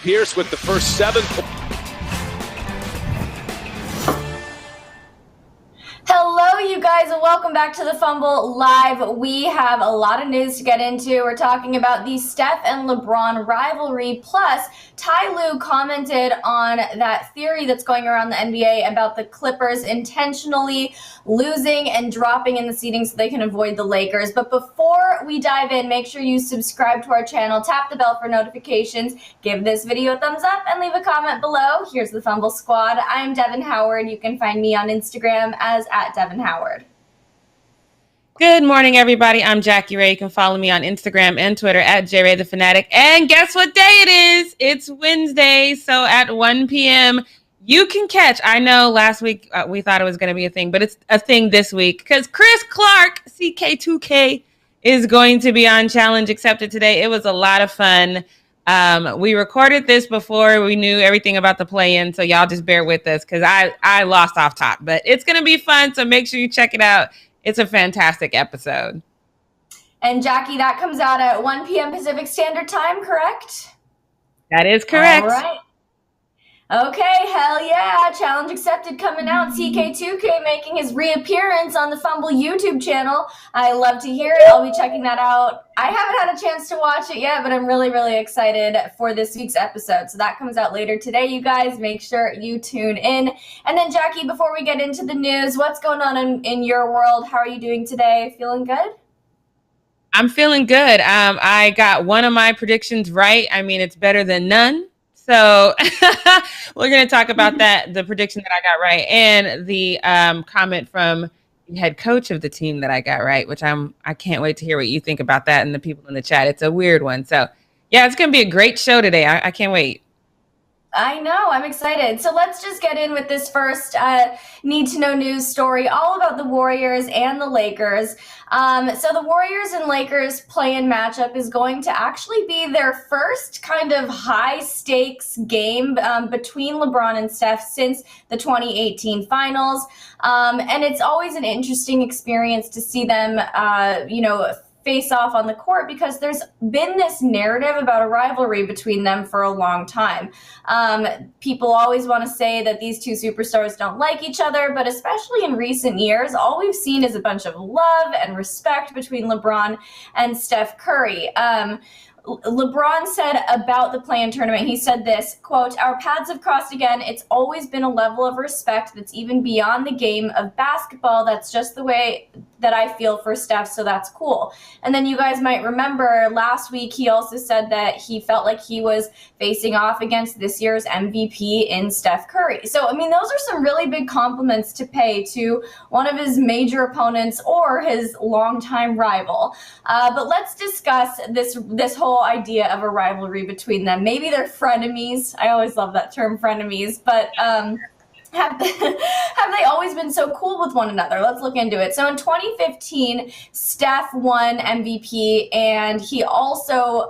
Pierce with the first 7. Hello, you guys, and welcome back to the Fumble Live. We have a lot of news to get into. We're talking about the Steph and LeBron rivalry, plus Ty Lue commented on that theory that's going around the NBA about the Clippers intentionally losing and dropping in the seeding so they can avoid the Lakers. But before we dive in, make sure you subscribe to our channel, tap the bell for notifications, give this video a thumbs up, and leave a comment below. Here's the Fumble Squad. I'm Devin Howard. You can find me on Instagram as @Devin Howard. Good morning, everybody. I'm Jackie Ray. You can follow me on Instagram and Twitter @JRayTheFanatic. And guess what day it is? It's Wednesday. So at 1 p.m., you can catch. I know last week we thought it was going to be a thing, but it's a thing this week because Chris Clark, CK2K, is going to be on Challenge Accepted today. It was a lot of fun. We recorded this before we knew everything about the play-in, so y'all just bear with us because I lost off top, but it's going to be fun, so make sure you check it out. It's a fantastic episode. And Jackie, that comes out at 1 p.m. Pacific Standard Time, correct? That is correct. All right. Okay, hell yeah. Challenge Accepted coming out. CK2K making his reappearance on the Fumble YouTube channel. I love to hear it. I'll be checking that out. I haven't had a chance to watch it yet, but I'm really, really excited for this week's episode. So that comes out later today, you guys. Make sure you tune in. And then, Jackie, before we get into the news, what's going on in your world? How are you doing today? Feeling good? I'm feeling good. I got one of my predictions right. I mean, it's better than none. So we're going to talk about that, the prediction that I got right, and the comment from the head coach of the team that I got right, which I can't wait to hear what you think about that and the people in the chat. It's a weird one. So, yeah, it's going to be a great show today. I can't wait. I know. I'm excited. So let's just get in with this first need-to-know news story, all about the Warriors and the Lakers. So the Warriors and Lakers play-in matchup is going to actually be their first kind of high-stakes game between LeBron and Steph since the 2018 finals. And it's always an interesting experience to see them, face off on the court because there's been this narrative about a rivalry between them for a long time. People always want to say that these two superstars don't like each other, but especially in recent years, all we've seen is a bunch of love and respect between LeBron and Steph Curry. LeBron said about the play-in tournament, he said this, quote, "Our paths have crossed again. It's always been a level of respect that's even beyond the game of basketball. That's just the way that I feel for Steph, so that's cool." And then you guys might remember last week he also said that he felt like he was facing off against this year's MVP in Steph Curry. So, I mean, those are some really big compliments to pay to one of his major opponents or his longtime rival. But let's discuss this whole idea of a rivalry between them. Maybe they're frenemies. I always love that term, frenemies. But have they always been so cool with one another? Let's look into it. So in 2015, Steph won MVP, and he also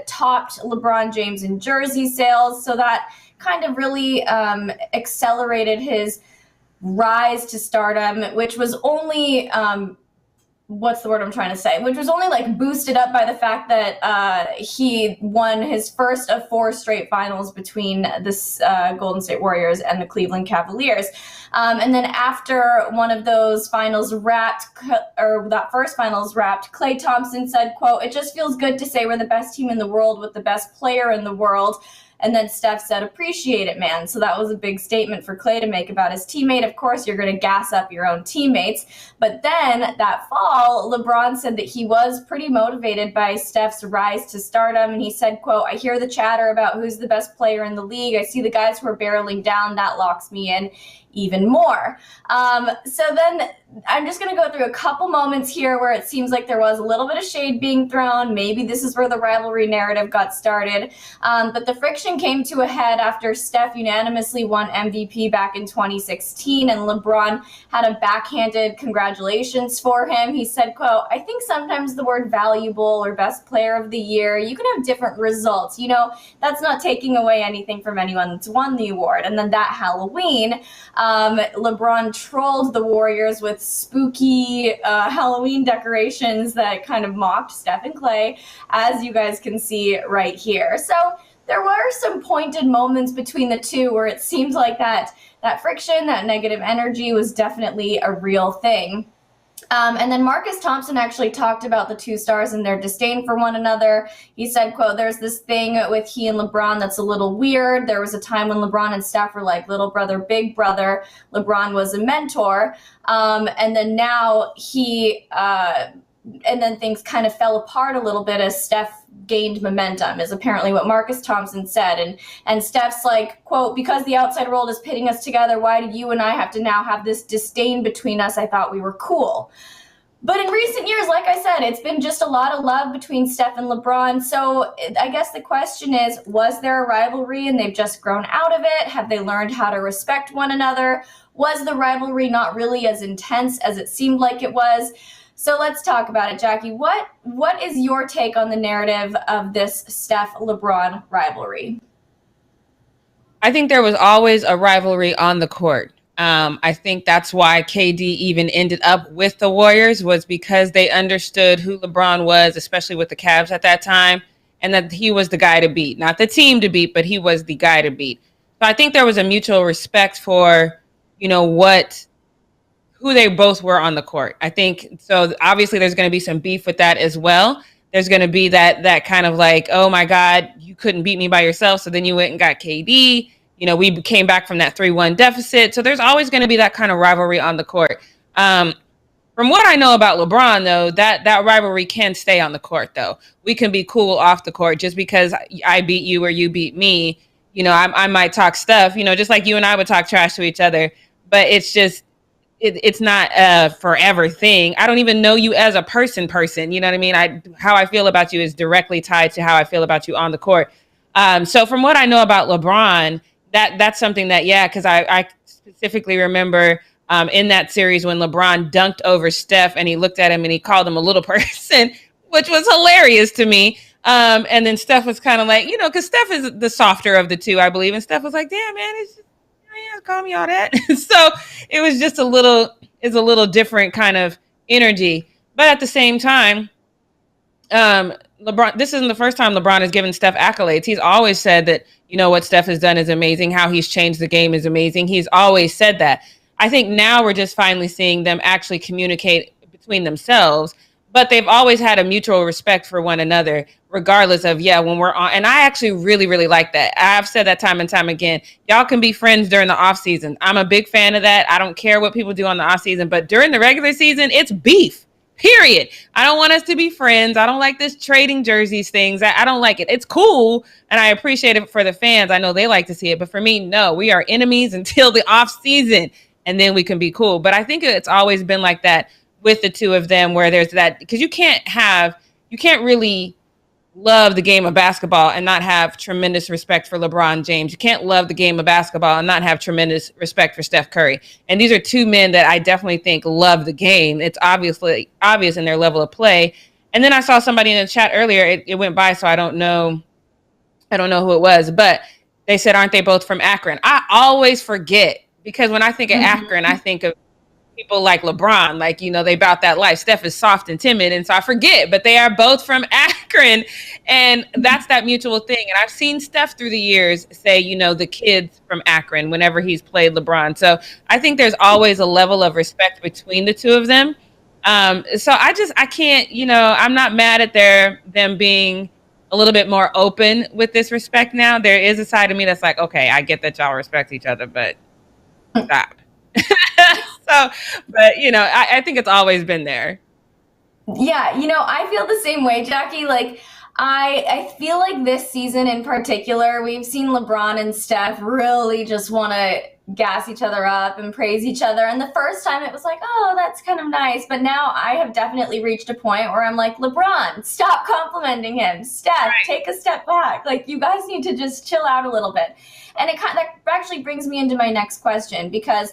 topped LeBron James in jersey sales. So that kind of really accelerated his rise to stardom, which was only what's the word I'm trying to say? Which was only like boosted up by the fact that he won his first of 4 straight finals between the Golden State Warriors and the Cleveland Cavaliers. And then after one of those finals wrapped, or that first finals wrapped, Klay Thompson said, quote, "It just feels good to say we're the best team in the world with the best player in the world." And then Steph said, "Appreciate it, man." So that was a big statement for Klay to make about his teammate. Of course, you're going to gas up your own teammates. But then that fall, LeBron said that he was pretty motivated by Steph's rise to stardom. And he said, quote, "I hear the chatter about who's the best player in the league. I see the guys who are barreling down. That locks me in even more." So then I'm just going to go through a couple moments here where it seems like there was a little bit of shade being thrown. Maybe this is where the rivalry narrative got started. But the friction came to a head after Steph unanimously won MVP back in 2016, and LeBron had a backhanded congratulations for him. He said, quote, "I think sometimes the word valuable or best player of the year, you can have different results. You know, that's not taking away anything from anyone that's won the award." And then that Halloween, LeBron trolled the Warriors with spooky Halloween decorations that kind of mocked Steph and Klay, as you guys can see right here. So there were some pointed moments between the two where it seemed like that friction, that negative energy was definitely a real thing. And then Marcus Thompson actually talked about the two stars and their disdain for one another. He said, quote, there's this thing with he and LeBron that's a little weird. There was a time when LeBron and Steph were like little brother, big brother. LeBron was a mentor. And then now and then things kind of fell apart a little bit as Steph gained momentum, is apparently what Marcus Thompson said. And Steph's like, quote, because the outside world is pitting us together, why did you and I have to now have this disdain between us? I thought we were cool. But in recent years, like I said, it's been just a lot of love between Steph and LeBron. So I guess the question is, was there a rivalry and they've just grown out of it? Have they learned how to respect one another? Was the rivalry not really as intense as it seemed like it was? So let's talk about it, Jackie. What is your take on the narrative of this Steph-LeBron rivalry? I think there was always a rivalry on the court. I think that's why KD even ended up with the Warriors, was because they understood who LeBron was, especially with the Cavs at that time, and that he was the guy to beat. Not the team to beat, but he was the guy to beat. So I think there was a mutual respect for, who they both were on the court. I think so. Obviously, there's going to be some beef with that as well. There's going to be that kind of like, oh my God, you couldn't beat me by yourself, so then you went and got KD. We came back from that 3-1 deficit. So there's always going to be that kind of rivalry on the court. From what I know about LeBron, though, that rivalry can stay on the court, though. We can be cool off the court just because I beat you or you beat me. I might talk stuff, just like you and I would talk trash to each other. But it's just, it's not a forever thing. I don't even know you as a person. You know what I mean? How I feel about you is directly tied to how I feel about you on the court. So from what I know about LeBron, that's something that, because I specifically remember in that series when LeBron dunked over Steph and he looked at him and he called him a little person, which was hilarious to me. And then Steph was kind of like, because Steph is the softer of the two, I believe. And Steph was like, damn, man, it's just, call me all that. So it was just a little different kind of energy. But at the same time, LeBron, this isn't the first time LeBron has given Steph accolades. He's always said that, what Steph has done is amazing. How he's changed the game is amazing. He's always said that. I think now we're just finally seeing them actually communicate between themselves, but they've always had a mutual respect for one another, regardless of, when we're on. And I actually really, really like that. I've said that time and time again. Y'all can be friends during the off season. I'm a big fan of that. I don't care what people do on the off season, but during the regular season, it's beef. Period. I don't want us to be friends. I don't like this trading jerseys things. I don't like it. It's cool, and I appreciate it for the fans. I know they like to see it, but for me, no. We are enemies until the off season, and then we can be cool. But I think it's always been like that with the two of them, where there's that, because you can't really love the game of basketball and not have tremendous respect for LeBron James. You can't love the game of basketball and not have tremendous respect for Steph Curry. And these are two men that I definitely think love the game. It's obvious in their level of play. And then I saw somebody in the chat earlier, it went by, so I don't know who it was, but they said, aren't they both from Akron? I always forget, because when I think of Akron, I think of people like LeBron, like, they about that life. Steph is soft and timid, and so I forget, but they are both from Akron, and that's that mutual thing. And I've seen Steph through the years say, the kids from Akron whenever he's played LeBron. So I think there's always a level of respect between the two of them. So I can't, I'm not mad at them being a little bit more open with this respect now. There is a side of me that's like, okay, I get that y'all respect each other, but stop. So, but I think it's always been there. Yeah, I feel the same way, Jackie. Like, I feel like this season in particular, we've seen LeBron and Steph really just want to gas each other up and praise each other. And the first time it was like, oh, that's kind of nice. But now I have definitely reached a point where I'm like, LeBron, stop complimenting him. Steph, take a step back. Like, you guys need to just chill out a little bit. And that actually brings me into my next question, because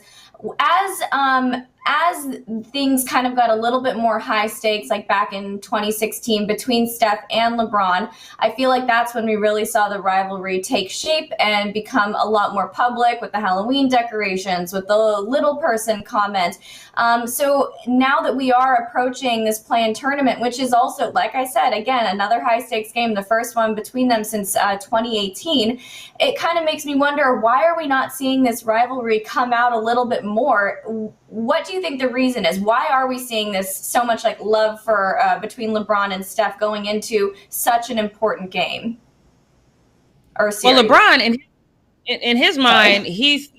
as things kind of got a little bit more high stakes, like back in 2016 between Steph and LeBron, I feel like that's when we really saw the rivalry take shape and become a lot more public with the Halloween decorations, with the little person comment. So now that we are approaching this play-in tournament, which is also, like I said, again, another high stakes game, the first one between them since 2018, it kind of makes me wonder, why are we not seeing this rivalry come out a little bit more? What do you think the reason is? Why are we seeing this so much like love for between LeBron and Steph going into such an important game or series? Well, LeBron, in his mind, he's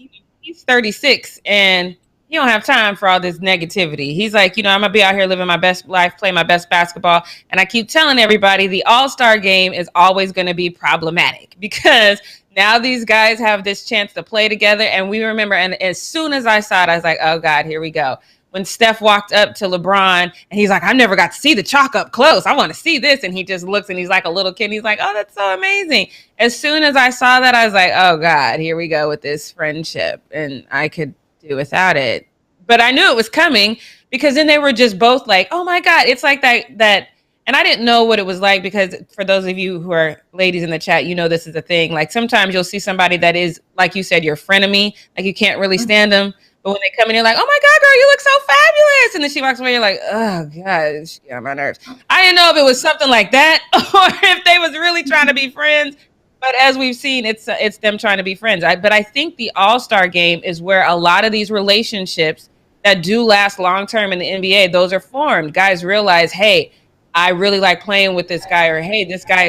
36 and he don't have time for all this negativity. He's like, I'm gonna be out here living my best life, play my best basketball. And I keep telling everybody the All-Star game is always going to be problematic because now these guys have this chance to play together. And we remember, and as soon as I saw it, I was like, oh God, here we go. When Steph walked up to LeBron and he's like, I never got to see the chalk up close. I want to see this. And he just looks and he's like a little kid. And he's like, oh, that's so amazing. As soon as I saw that, I was like, oh God, here we go with this friendship. And I could do without it. But I knew it was coming because then they were just both like, oh my God, it's like that. And I didn't know what it was like because for those of you who are ladies in the chat, this is a thing. Like sometimes you'll see somebody that is, like you said, your frenemy, like you can't really stand them. But when they come in, you're like, oh my God, girl, you look so fabulous. And then she walks away, you're like, oh God, she got on my nerves. I didn't know if it was something like that or if they was really trying to be friends. But as we've seen, it's them trying to be friends. But I think the All-Star game is where a lot of these relationships that do last long-term in the NBA, those are formed. Guys realize, hey, I really like playing with this guy, or hey, this guy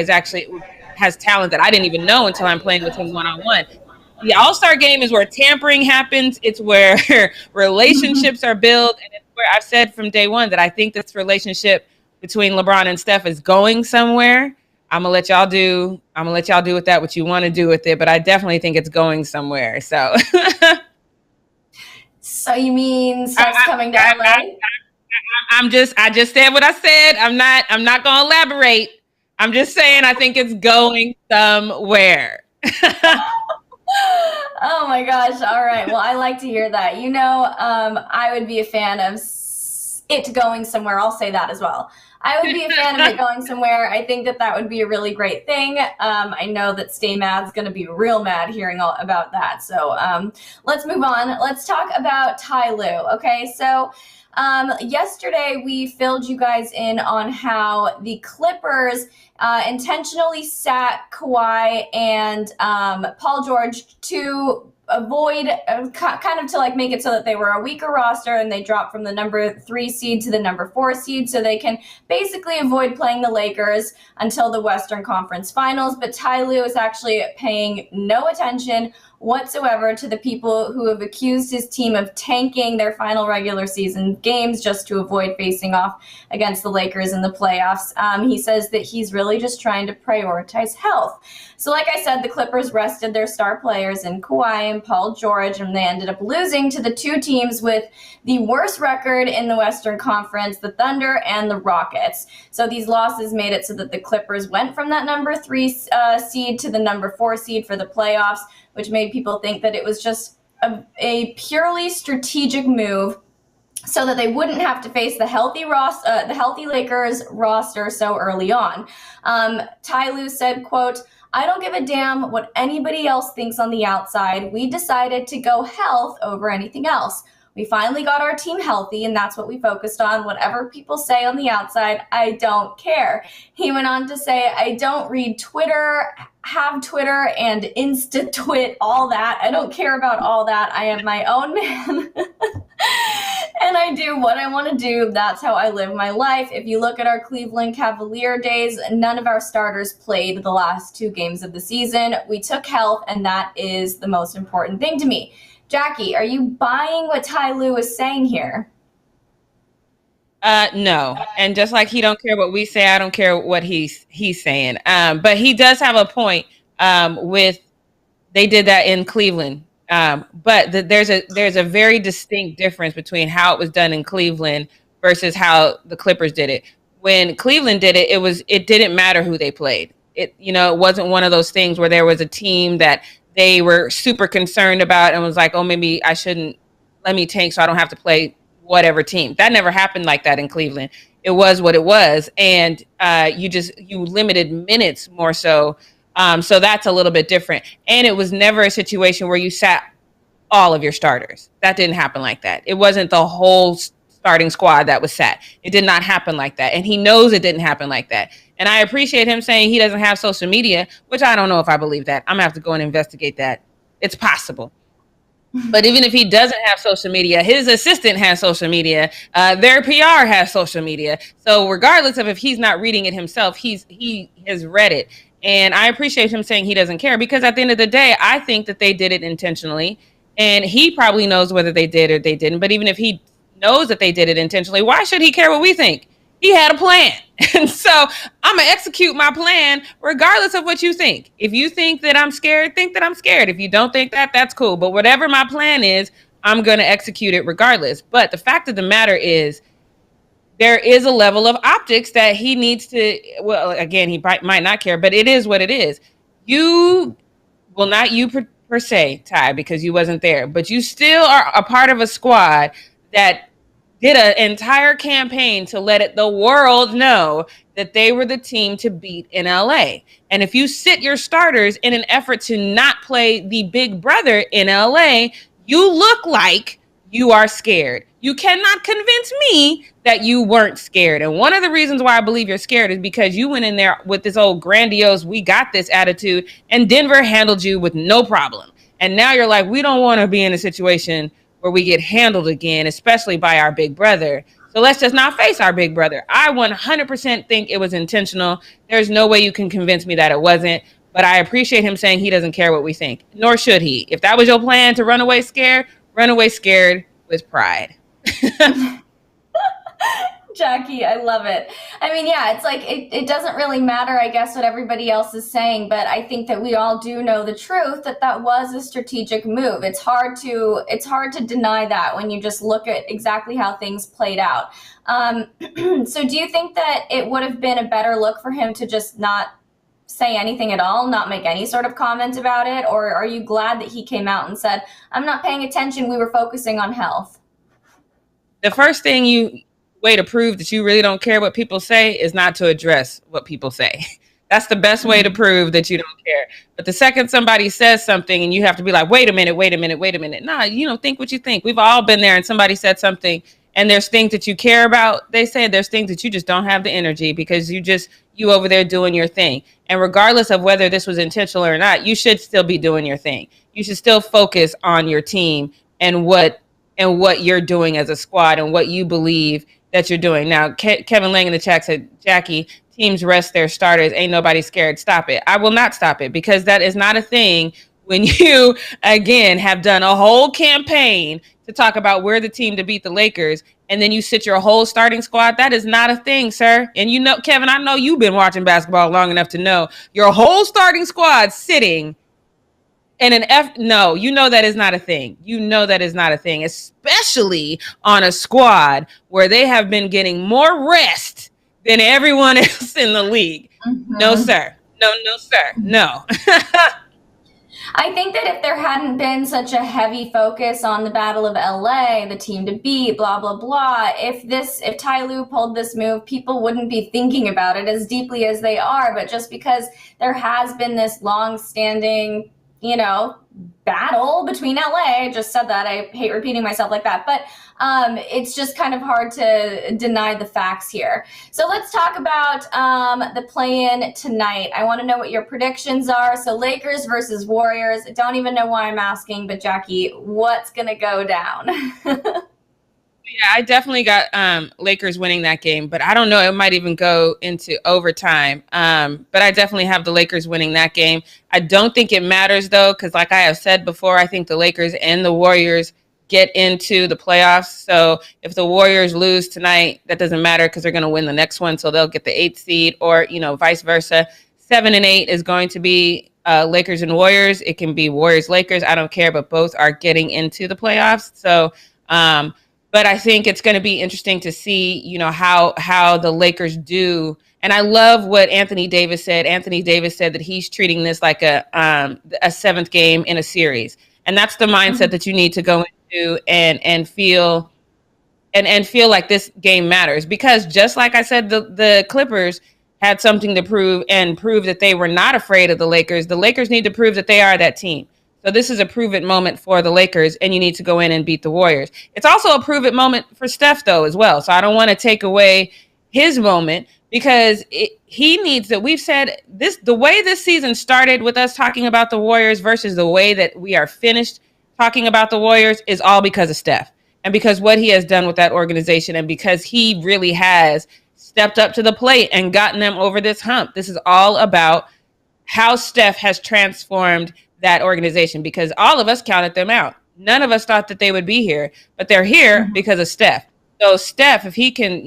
has talent that I didn't even know until I'm playing with him one-on-one. The All-Star game is where tampering happens. It's where relationships are built. And it's where I've said from day one that I think this relationship between LeBron and Steph is going somewhere. I'm gonna let y'all do with that what you want to do with it, but I definitely think it's going somewhere. So So you mean Steph's coming to LA? I just said what I said. I'm not gonna elaborate. I'm just saying I think it's going somewhere. Oh my gosh. All right. Well, I like to hear that. I would be a fan of it going somewhere. I'll say that as well. I would be a fan of it going somewhere. I think that would be a really great thing. I know that Stay Mad's going to be real mad hearing all about that. So let's move on. Let's talk about Ty Lue. Okay, so yesterday we filled you guys in on how the Clippers intentionally sat Kawhi and Paul George to avoid kind of to like make it so that they were a weaker roster and they dropped from the number 3 seed to the number 4 seed so they can basically avoid playing the Lakers until the Western Conference Finals. But Ty Lue is actually paying no attention whatsoever to the people who have accused his team of tanking their final regular season games just to avoid facing off against the Lakers in the playoffs. He says that he's really just trying to prioritize health. So like I said, the Clippers rested their star players in Kawhi and Paul George, and they ended up losing to the two teams with the worst record in the Western Conference, the Thunder and the Rockets. So these losses made it so that the Clippers went from that number 3 seed to the number 4 seed for the playoffs, which made people think that it was just a purely strategic move so that they wouldn't have to face the healthy Lakers roster so early on. Ty Lue said, quote, "I don't give a damn what anybody else thinks on the outside. We decided to go health over anything else. We finally got our team healthy, and that's what we focused on. Whatever people say on the outside, I don't care." He went on to say, "I don't read Twitter, have Twitter, and Insta-twit, all that. I don't care about all that. I am my own man." And I do what I want to do. That's how I live my life. If you look at our Cleveland Cavalier days, none of our starters played the last 2 games of the season. We took health, and that is the most important thing to me. Jackie, are you buying what Ty Lue is saying here? No. And just like he don't care what we say, I don't care what he's saying. But he does have a point with they did that in Cleveland. But there's a very distinct difference between how it was done in Cleveland versus how the Clippers did it. When Cleveland did it, it didn't matter who they played. It wasn't one of those things where there was a team that they were super concerned about and was like, oh, maybe I shouldn't, let me tank so I don't have to play whatever team. That never happened like that in Cleveland. It was what it was, and you limited minutes more so. So that's a little bit different. And it was never a situation where you sat all of your starters. That didn't happen like that. It wasn't the whole starting squad that was sat. It did not happen like that. And he knows it didn't happen like that. And I appreciate him saying he doesn't have social media, which I don't know if I believe that. I'm going to have to go and investigate that. It's possible. But even if he doesn't have social media, his assistant has social media. Their PR has social media. So regardless of if he's not reading it himself, he has read it. And I appreciate him saying he doesn't care, because at the end of the day, I think that they did it intentionally. And he probably knows whether they did or they didn't. But even if he knows that they did it intentionally, why should he care what we think? He had a plan. And so I'm going to execute my plan regardless of what you think. If you think that I'm scared, think that I'm scared. If you don't think that, that's cool. But whatever my plan is, I'm going to execute it regardless. But the fact of the matter is, there is a level of optics that he needs to, well, again, he might not care, but it is what it is. You, well, not you per se, Ty, because you wasn't there, but you still are a part of a squad that did an entire campaign to let the world know that they were the team to beat in LA. And if you sit your starters in an effort to not play the big brother in LA, you look like you are scared. You cannot convince me that you weren't scared. And one of the reasons why I believe you're scared is because you went in there with this old grandiose, we got this attitude, and Denver handled you with no problem. And now you're like, we don't want to be in a situation where we get handled again, especially by our big brother. So let's just not face our big brother. I 100% think it was intentional. There's no way you can convince me that it wasn't. But I appreciate him saying he doesn't care what we think, nor should he. If that was your plan to run away scared with pride. Jackie, I love it. I mean, yeah, it's like it doesn't really matter, I guess, what everybody else is saying, but I think that we all do know the truth that was a strategic move. It's hard to deny that when you just look at exactly how things played out. So do you think that it would have been a better look for him to just not say anything at all, not make any sort of comment about it? Or are you glad that he came out and said, I'm not paying attention, we were focusing on health? The first way to prove that you really don't care what people say is not to address what people say. That's the best way to prove that you don't care. But the second somebody says something and you have to be like, wait a minute. Nah, think what you think. We've all been there and somebody said something and there's things that you care about. They say there's things that you just don't have the energy because you over there doing your thing. And regardless of whether this was intentional or not, you should still be doing your thing. You should still focus on your team and what you're doing as a squad and what you believe that you're doing. Now, Kevin Lang in the chat said, Jackie, teams rest their starters. Ain't nobody scared. Stop it. I will not stop it, because that is not a thing when you, again, have done a whole campaign to talk about we're the team to beat the Lakers, and then you sit your whole starting squad. That is not a thing, sir. And Kevin, I know you've been watching basketball long enough to know your whole starting squad sitting and no, that is not a thing. That is not a thing, especially on a squad where they have been getting more rest than everyone else in the league. Mm-hmm. No, sir. No, sir. No. I think that if there hadn't been such a heavy focus on the Battle of LA, the team to beat, blah, blah, blah, if Ty Lue pulled this move, people wouldn't be thinking about it as deeply as they are. But just because there has been this long-standing battle between LA. I just said that. I hate repeating myself like that. But it's just kind of hard to deny the facts here. So let's talk about the play-in tonight. I want to know what your predictions are. So Lakers versus Warriors. I don't even know why I'm asking, but Jackie, what's going to go down? Yeah, I definitely got Lakers winning that game, but I don't know. It might even go into overtime. But I definitely have the Lakers winning that game. I don't think it matters, though, because like I have said before, I think the Lakers and the Warriors get into the playoffs. So if the Warriors lose tonight, that doesn't matter because they're going to win the next one. So they'll get the 8th seed, or, vice versa. 7 and 8 is going to be Lakers and Warriors. It can be Warriors-Lakers. I don't care, but both are getting into the playoffs. So, but I think it's going to be interesting to see, how the Lakers do. And I love what Anthony Davis said. Anthony Davis said that he's treating this like a 7th game in a series. And that's the mindset that you need to go into and feel and feel like this game matters. Because just like I said, the Clippers had something to prove and prove that they were not afraid of the Lakers. The Lakers need to prove that they are that team. So this is a prove-it moment for the Lakers, and you need to go in and beat the Warriors. It's also a prove-it moment for Steph, though, as well. So I don't want to take away his moment, because he needs that. We've said this, the way this season started with us talking about the Warriors versus the way that we are finished talking about the Warriors is all because of Steph, and because what he has done with that organization, and because he really has stepped up to the plate and gotten them over this hump. This is all about how Steph has transformed that organization, because all of us counted them out. None of us thought that they would be here, but they're here because of Steph. So Steph, if he can,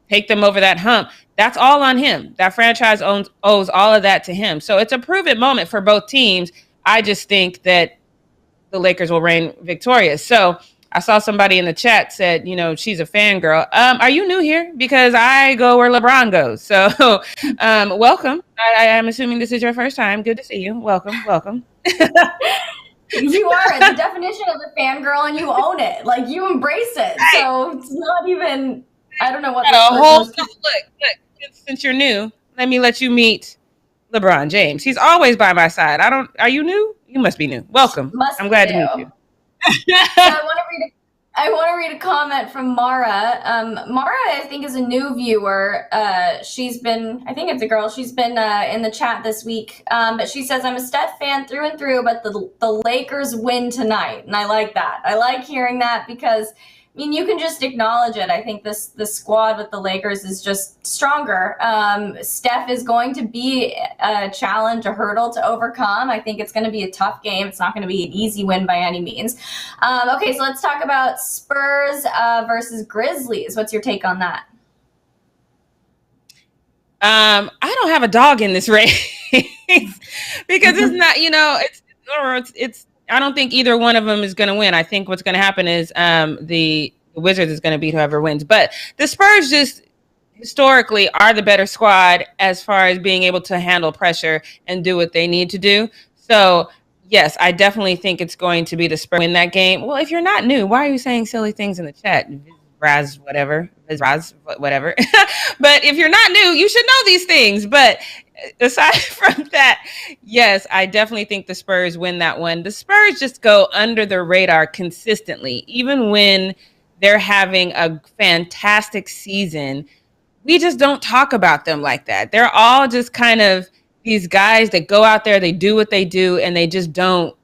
take them over that hump, that's all on him. That franchise owes all of that to him. So it's a prove-it moment for both teams. I just think that the Lakers will reign victorious. So I saw somebody in the chat said, she's a fangirl. Are you new here? Because I go where LeBron goes. So welcome. I am assuming this is your first time. Good to see you. Welcome. You are the definition of a fangirl, and you own it. Like, you embrace it. So it's not even, I don't know what look, since you're new, let me let you meet LeBron James. He's always by my side. Are you new? You must be new. Welcome. I'm glad to meet you. So I want to read a comment from Mara. Mara, I think, is a new viewer. She's been, I think it's a girl. She's been in the chat this week. But she says, I'm a Steph fan through and through, but the Lakers win tonight. And I like that. I like hearing that, because you can just acknowledge it. I think the squad with the Lakers is just stronger. Steph is going to be a challenge, a hurdle to overcome. I think it's going to be a tough game. It's not going to be an easy win by any means. Okay, so let's talk about Spurs versus Grizzlies. What's your take on that? I don't have a dog in this race because it's not, it's I don't think either one of them is going to win. I think what's going to happen is the Wizards is going to beat whoever wins. But the Spurs just historically are the better squad as far as being able to handle pressure and do what they need to do. So, yes, I definitely think it's going to be the Spurs win that game. Well, if you're not new, why are you saying silly things in the chat? Raz, whatever. But if you're not new, you should know these things. But aside from that, yes, I definitely think the Spurs win that one. The Spurs just go under the radar consistently. Even when they're having a fantastic season, we just don't talk about them like that. They're all just kind of these guys that go out there, they do what they do, and they just don't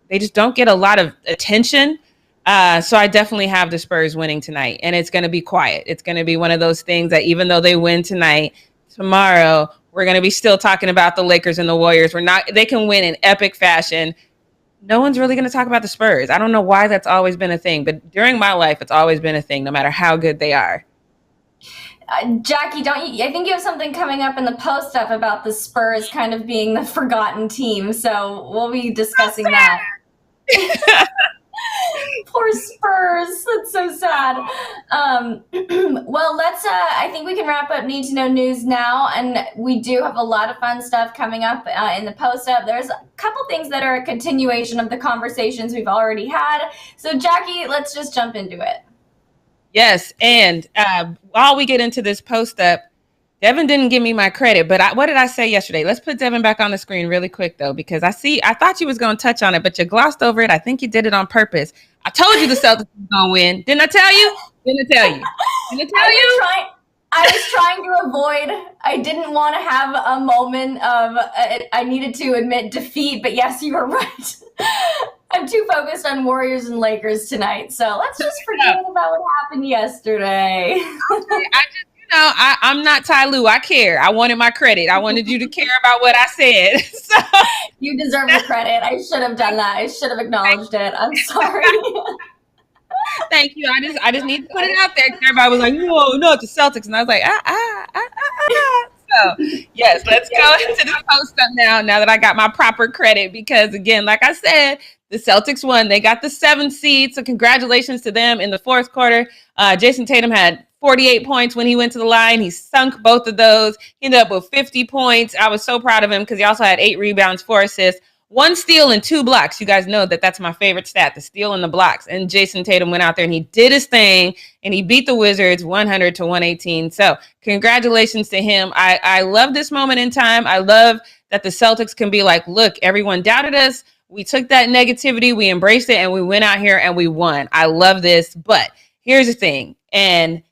get a lot of attention. So I definitely have the Spurs winning tonight, and it's going to be quiet. It's going to be one of those things that even though they win tonight, tomorrow we're going to be still talking about the Lakers and the Warriors. They can win in epic fashion. No one's really going to talk about the Spurs. I don't know why that's always been a thing, but during my life, it's always been a thing, no matter how good they are. Jackie, I think you have something coming up in the post-up about the Spurs kind of being the forgotten team, so we'll be discussing that. Poor Spurs. That's so sad. Well, let's, I think we can wrap up Need to Know News now. And we do have a lot of fun stuff coming up in the post-up. There's a couple things that are a continuation of the conversations we've already had. So, Jackie, let's just jump into it. Yes. And while we get into this post-up, Devin didn't give me my credit, but what did I say yesterday? Let's put Devin back on the screen really quick, though, because I thought you was going to touch on it, but you glossed over it. I think you did it on purpose. I told you the Celtics was going to win. Didn't I tell you? I was trying to avoid, I didn't want to have a moment of, I needed to admit defeat, but yes, you were right. I'm too focused on Warriors and Lakers tonight, so let's just forget about what happened yesterday. I'm not Ty Lue. I care. I wanted my credit. I wanted you to care about what I said. So. You deserve the credit. I should have done that. I should have acknowledged it. I'm sorry. Thank you. I just need to put it out there. Everybody was like, no, it's the Celtics. And I was like, So, yes, let's go into the post-up now that I got my proper credit. Because, again, like I said, the Celtics won. They got the 7th seed. So congratulations to them in the fourth quarter. Jason Tatum had 48 points when he went to the line. He sunk both of those. He ended up with 50 points. I was so proud of him because he also had 8 rebounds, 4 assists, 1 steal and 2 blocks. You guys know that that's my favorite stat, the steal and the blocks. And Jason Tatum went out there and he did his thing and he beat the Wizards 100-118. So congratulations to him. I love this moment in time. I love that the Celtics can be like, look, everyone doubted us. We took that negativity, we embraced it, and we went out here and we won. I love this. But here's the thing. And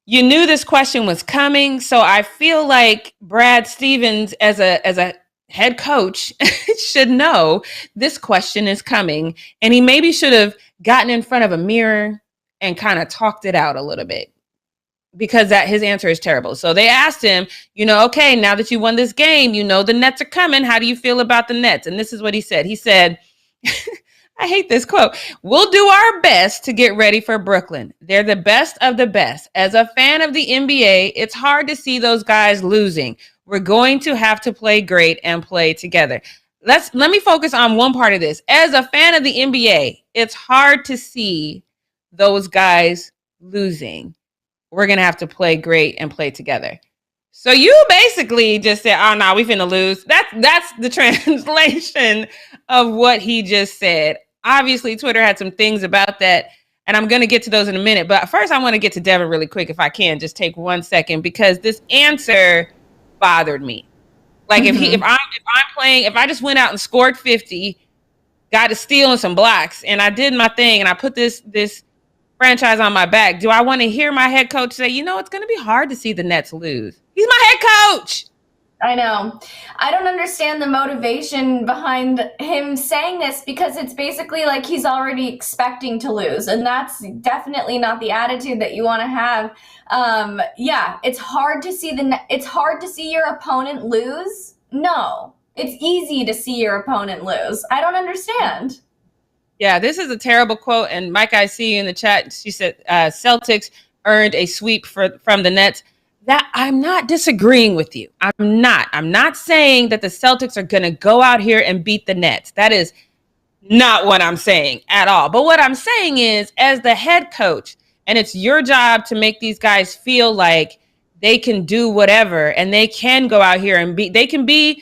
you knew this question was coming. So I feel like Brad Stevens, as a head coach, should know this question is coming. And he maybe should have gotten in front of a mirror and kind of talked it out a little bit, because that his answer is terrible. So they asked him, okay, now that you won this game, the Nets are coming. How do you feel about the Nets? And this is what he said. He said, I hate this quote. We'll do our best to get ready for Brooklyn. They're the best of the best. As a fan of the NBA, it's hard to see those guys losing. We're going to have to play great and play together. Let me focus on one part of this. As a fan of the NBA, it's hard to see those guys losing. We're going to have to play great and play together. So you basically just said, oh, no, we finna lose. That's the translation of what he just said. Obviously, Twitter had some things about that, and I'm going to get to those in a minute. But first, I want to get to Devin really quick, if I can. Just take 1 second, because this answer bothered me. Like, if I'm playing, if I just went out and scored 50, got a steal and some blocks, and I did my thing, and I put this franchise on my back, do I want to hear my head coach say, it's going to be hard to see the Nets lose? He's my head coach. I know. I don't understand the motivation behind him saying this, because it's basically like he's already expecting to lose, and that's definitely not the attitude that you want to have. It's hard to see your opponent lose. No, it's easy to see your opponent lose. I don't understand. Yeah, this is a terrible quote. And Mike, I see you in the chat. She said Celtics earned a sweep from the Nets. That I'm not disagreeing with you. I'm not saying that the Celtics are going to go out here and beat the Nets. That is not what I'm saying at all. But what I'm saying is, as the head coach, and it's your job to make these guys feel like they can do whatever, and they can go out here and they can be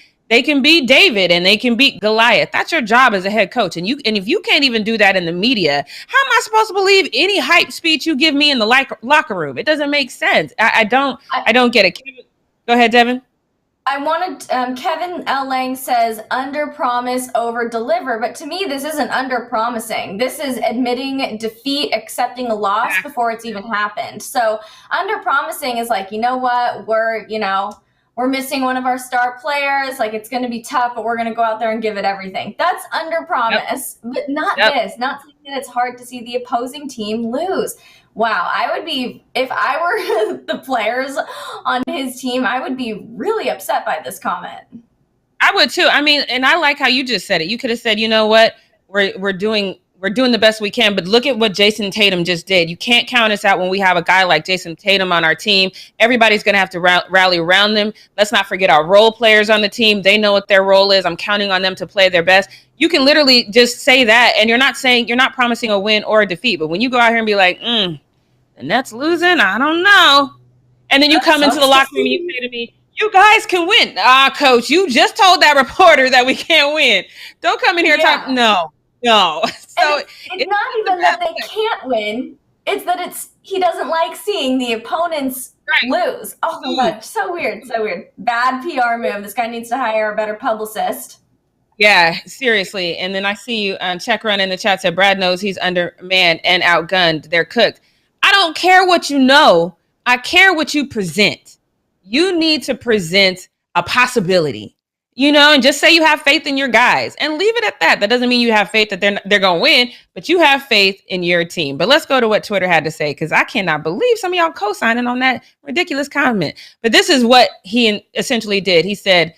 David, and they can beat Goliath. That's your job as a head coach. And if you can't even do that in the media, how am I supposed to believe any hype speech you give me in the locker room? It doesn't make sense. I don't get it. Go ahead, Devin. I wanted, Kevin L. Lang says, under promise, over deliver. But to me, this isn't under promising. This is admitting defeat, accepting a loss before it's even happened. So under promising is like, you know what, we're missing one of our star players. Like, it's going to be tough, but we're going to go out there and give it everything. That's under promise, but not this. Not saying that it's hard to see the opposing team lose. Wow, I would be, if I were the players on his team, I would be really upset by this comment. I would too. I mean, and I like how you just said it. You could have said, you know what, we're doing the best we can, but look at what Jason Tatum just did. You can't count us out when we have a guy like Jason Tatum on our team. Everybody's going to have to rally around them. Let's not forget our role players on the team. They know what their role is. I'm counting on them to play their best. You can literally just say that, and you're not promising a win or a defeat. But when you go out here and be like, the Nets losing, I don't know. And then you come into the locker room and you say to me, you guys can win. Coach, you just told that reporter that we can't win. Don't come in here and talk. No. So it's not even that they can't win. It's that he doesn't like seeing the opponents lose. Oh my God, so weird. Bad PR move. This guy needs to hire a better publicist. Yeah, seriously. And then I see you check run in the chat said Brad knows he's undermanned and outgunned. They're cooked. I don't care what you know. I care what you present. You need to present a possibility. And just say you have faith in your guys and leave it at that. That doesn't mean you have faith that they're going to win, but you have faith in your team. But let's go to what Twitter had to say, because I cannot believe some of y'all co-signing on that ridiculous comment. But this is what he essentially did. He said,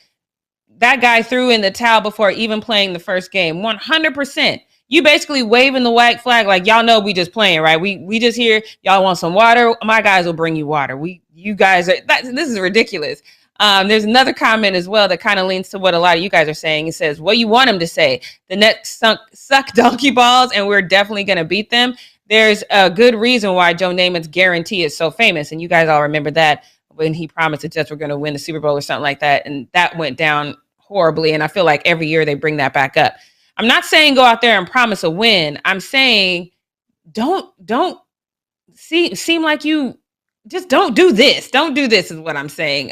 that guy threw in the towel before even playing the first game. 100%. You basically waving the white flag like, y'all know we just playing, right? We just here. Y'all want some water? My guys will bring you water. This is ridiculous. There's another comment as well that kind of leans to what a lot of you guys are saying. It says, what you want them to say, the Nets suck donkey balls, and we're definitely going to beat them. There's a good reason why Joe Namath's guarantee is so famous. And you guys all remember that when he promised the Jets were going to win the Super Bowl or something like that. And that went down horribly. And I feel like every year they bring that back up. I'm not saying go out there and promise a win. I'm saying don't seem like you just don't do this. Don't do this is what I'm saying.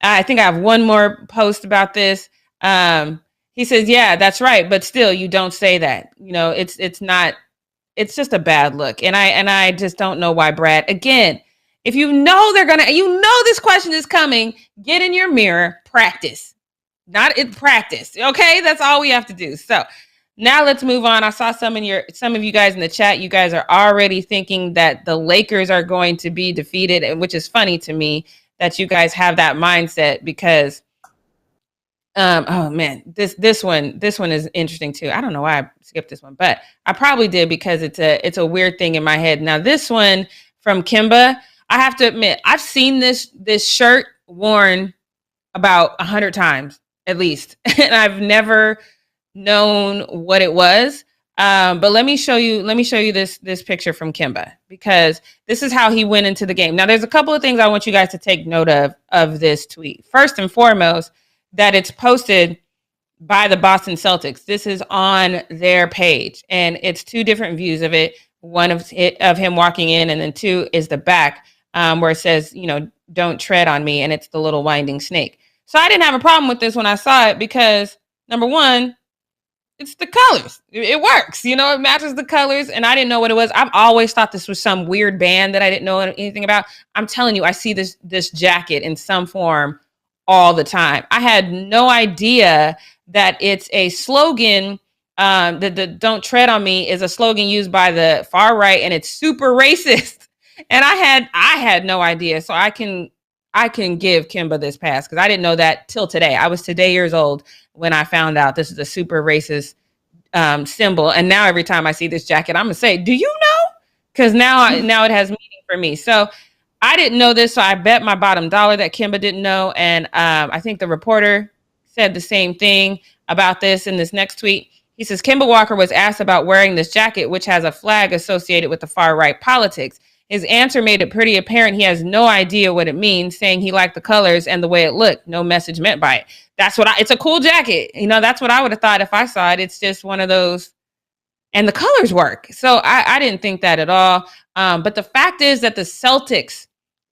I think I have one more post about this. He says, yeah, that's right. But still, you don't say that. You know, it's not, it's just a bad look. And I just don't know why Brad, again, if you know this question is coming, get in your mirror, practice. Not in practice. Okay. That's all we have to do. So now let's move on. I saw some of you guys in the chat. You guys are already thinking that the Lakers are going to be defeated, which is funny to me that you guys have that mindset because oh man, this one is interesting too. I don't know why I skipped this one, but I probably did because it's a weird thing in my head. Now this one from Kimba, I have to admit, I've seen this shirt worn about 100 times at least, and I've never known what it was. But let me show you this picture from Kimba because this is how he went into the game. Now, there's a couple of things I want you guys to take note of this tweet. First and foremost, that it's posted by the Boston Celtics. This is on their page, and it's two different views of it. One of him walking in, and then two is the back where it says, "Don't tread on me," and it's the little winding snake. So I didn't have a problem with this when I saw it because number one, it's the colors. It works, it matches the colors. And I didn't know what it was. I've always thought this was some weird band that I didn't know anything about. I'm telling you, I see this jacket in some form all the time. I had no idea that it's a slogan. The "Don't Tread on Me" is a slogan used by the far right, and it's super racist. And I had no idea. So I can give Kimba this pass because I didn't know that till today. I was today years old when I found out this is a super racist symbol. And now every time I see this jacket, I'm going to say, do you know? Because now it has meaning for me. So I didn't know this. So I bet my bottom dollar that Kimba didn't know. And I think the reporter said the same thing about this in this next tweet. He says, Kimba Walker was asked about wearing this jacket, which has a flag associated with the far right politics. His answer made it pretty apparent he has no idea what it means, saying he liked the colors and the way it looked. No message meant by it. It's a cool jacket. That's what I would have thought if I saw it. It's just one of those, and the colors work. So I didn't think that at all. But the fact is that the Celtics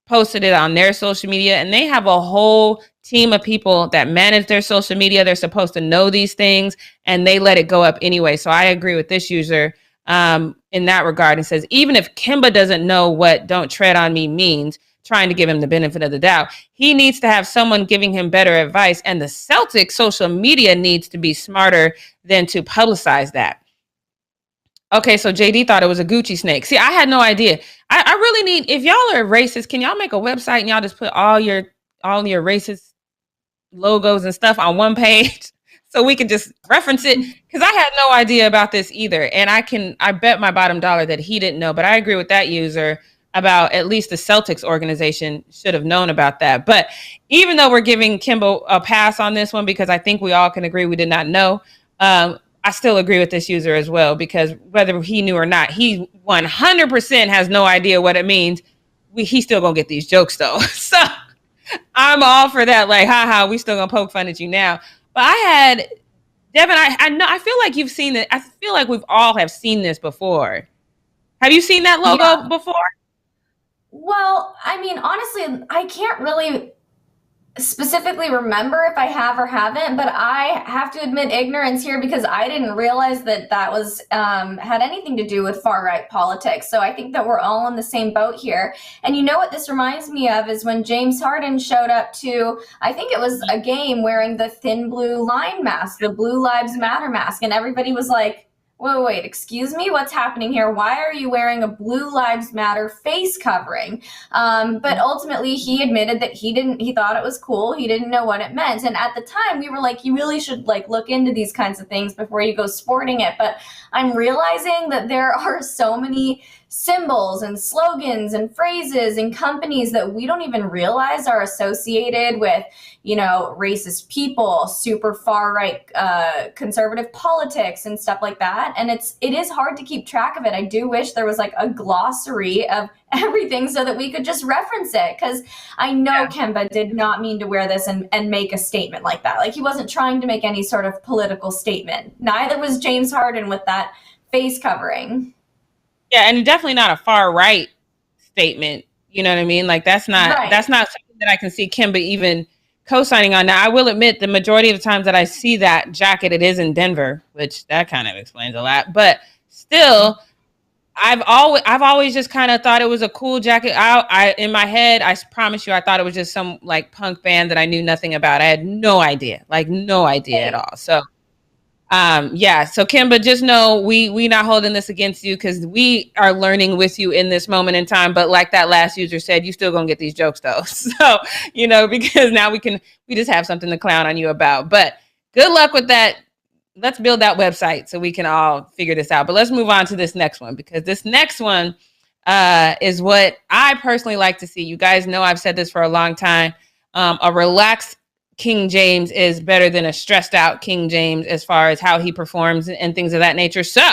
posted it on their social media, and they have a whole team of people that manage their social media. They're supposed to know these things, and they let it go up anyway. So I agree with this user in that regard, and says, even if Kimba doesn't know what "Don't Tread on Me" means, trying to give him the benefit of the doubt, he needs to have someone giving him better advice, and the Celtics social media needs to be smarter than to publicize that. Okay, so JD thought it was a Gucci snake. See, I had no idea. I really need, if y'all are racist, can y'all make a website and y'all just put all your racist logos and stuff on one page so we can just reference it? Because I had no idea about this either. And I bet my bottom dollar that he didn't know. But I agree with that user about at least the Celtics organization should have known about that. But even though we're giving Kimba a pass on this one, because I think we all can agree we did not know, I still agree with this user as well, because whether he knew or not, he 100% has no idea what it means. He's still going to get these jokes though. So I'm all for that. Like, haha, we still going to poke fun at you now. But Devin, I know, I feel like you've seen it. I feel like we've all have seen this before. Have you seen that logo before? Well, I mean, honestly, I can't really specifically remember if I have or haven't, but I have to admit ignorance here because I didn't realize that was had anything to do with far right politics. So I think that we're all in the same boat here. And you know what this reminds me of is when James Harden showed up to, I think it was a game, wearing the thin blue line mask, the Blue Lives Matter mask, and everybody was like, wait, excuse me, what's happening here? Why are you wearing a Blue Lives Matter face covering? But ultimately he admitted that he thought it was cool. He didn't know what it meant. And at the time we were like, you really should look into these kinds of things before you go sporting it. But I'm realizing that there are so many symbols and slogans and phrases and companies that we don't even realize are associated with, racist people, super far right conservative politics and stuff like that. And it is hard to keep track of it. I do wish there was like a glossary of everything so that we could just reference it, because I know Kemba did not mean to wear this and make a statement like that. Like, he wasn't trying to make any sort of political statement. Neither was James Harden with that face covering. Yeah, and definitely not a far right statement. You know what I mean? Like, that's not something that I can see Kemba even co-signing on. Now, I will admit, the majority of the times that I see that jacket, it is in Denver, which that kind of explains a lot. But still, I've always just kind of thought it was a cool jacket. I in my head, I promise you, I thought it was just some like punk band that I knew nothing about. I had no idea at all. So, so Kemba, just know we not holding this against you, because we are learning with you in this moment in time. But like that last user said, you still gonna get these jokes though. So, because now we just have something to clown on you about. But good luck with that. Let's build that website so we can all figure this out. But let's move on to this next one, because this next one is what I personally like to see. You guys know I've said this for a long time. A relaxed King James is better than a stressed out King James as far as how he performs and things of that nature. So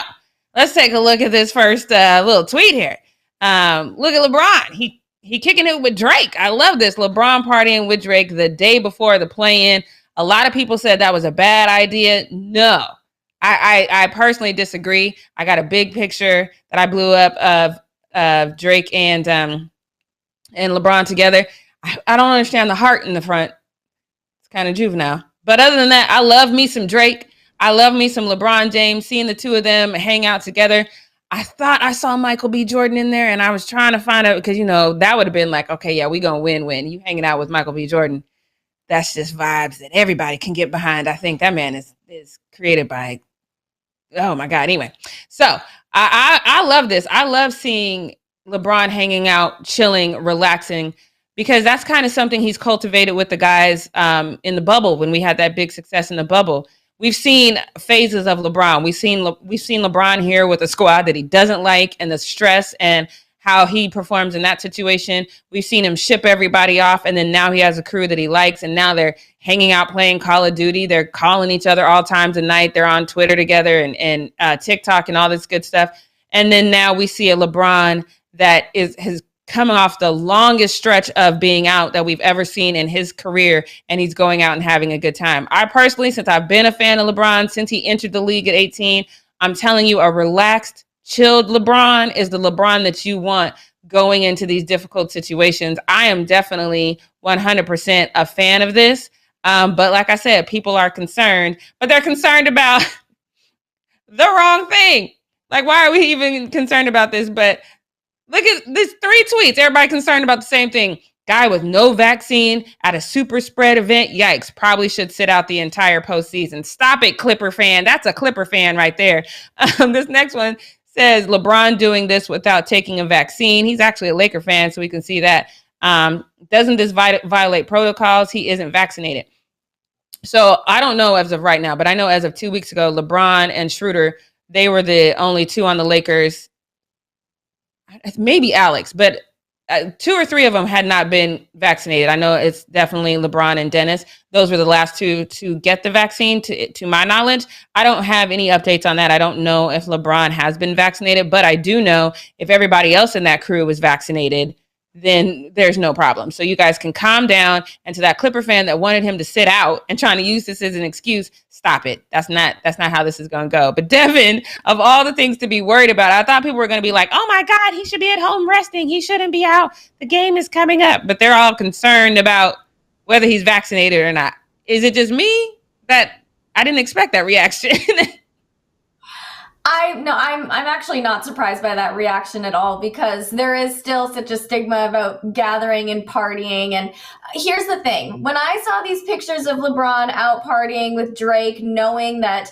let's take a look at this first little tweet here. Look at LeBron. He kicking it with Drake. I love this. LeBron partying with Drake the day before the play-in. A lot of people said that was a bad idea. No, I personally disagree. I got a big picture that I blew up of Drake and LeBron together. I don't understand the heart in the front. It's kind of juvenile. But other than that, I love me some Drake. I love me some LeBron James. Seeing the two of them hang out together. I thought I saw Michael B. Jordan in there, and I was trying to find out, because, that would have been like, okay, yeah, we going to win. You hanging out with Michael B. Jordan. That's just vibes that everybody can get behind. I think that man is created by, oh my God. Anyway, so I love this. I love seeing LeBron hanging out, chilling, relaxing, because that's kind of something he's cultivated with the guys in the bubble. When we had that big success in the bubble, we've seen phases of LeBron. We've seen LeBron here with a squad that he doesn't like, and the stress and how he performs in that situation. We've seen him ship everybody off, and then now he has a crew that he likes, and now they're hanging out playing Call of Duty. They're calling each other all times of night. They're on Twitter together and TikTok and all this good stuff. And then now we see a LeBron that has coming off the longest stretch of being out that we've ever seen in his career, and he's going out and having a good time. I personally, since I've been a fan of LeBron since he entered the league at 18, I'm telling you, a relaxed, chilled LeBron is the LeBron that you want going into these difficult situations. I am definitely 100% a fan of this. But like I said, people are concerned, but they're concerned about the wrong thing. Like, why are we even concerned about this? But look at this 3 tweets. Everybody concerned about the same thing. Guy with no vaccine at a super spread event. Yikes. Probably should sit out the entire postseason. Stop it, Clipper fan. That's a Clipper fan right there. This next one says LeBron doing this without taking a vaccine. He's actually a Laker fan, so we can see that. Doesn't this violate protocols? He isn't vaccinated. So I don't know as of right now, but I know as of 2 weeks ago, LeBron and Schroeder, they were the only two on the Lakers. Maybe Alex, but 2 or 3 of them had not been vaccinated. I know it's definitely LeBron and Dennis. Those were the last two to get the vaccine, to my knowledge. I don't have any updates on that. I don't know if LeBron has been vaccinated, but I do know if everybody else in that crew was vaccinated, then there's no problem. So you guys can calm down. And to that Clipper fan that wanted him to sit out and trying to use this as an excuse, stop it. That's not how this is going to go. But Devin, of all the things to be worried about, I thought people were going to be like, oh my God, he should be at home resting. He shouldn't be out. The game is coming up. But they're all concerned about whether he's vaccinated or not. Is it just me that I didn't expect that reaction? I'm actually not surprised by that reaction at all, because there is still such a stigma about gathering and partying. And here's the thing. When I saw these pictures of LeBron out partying with Drake, knowing that,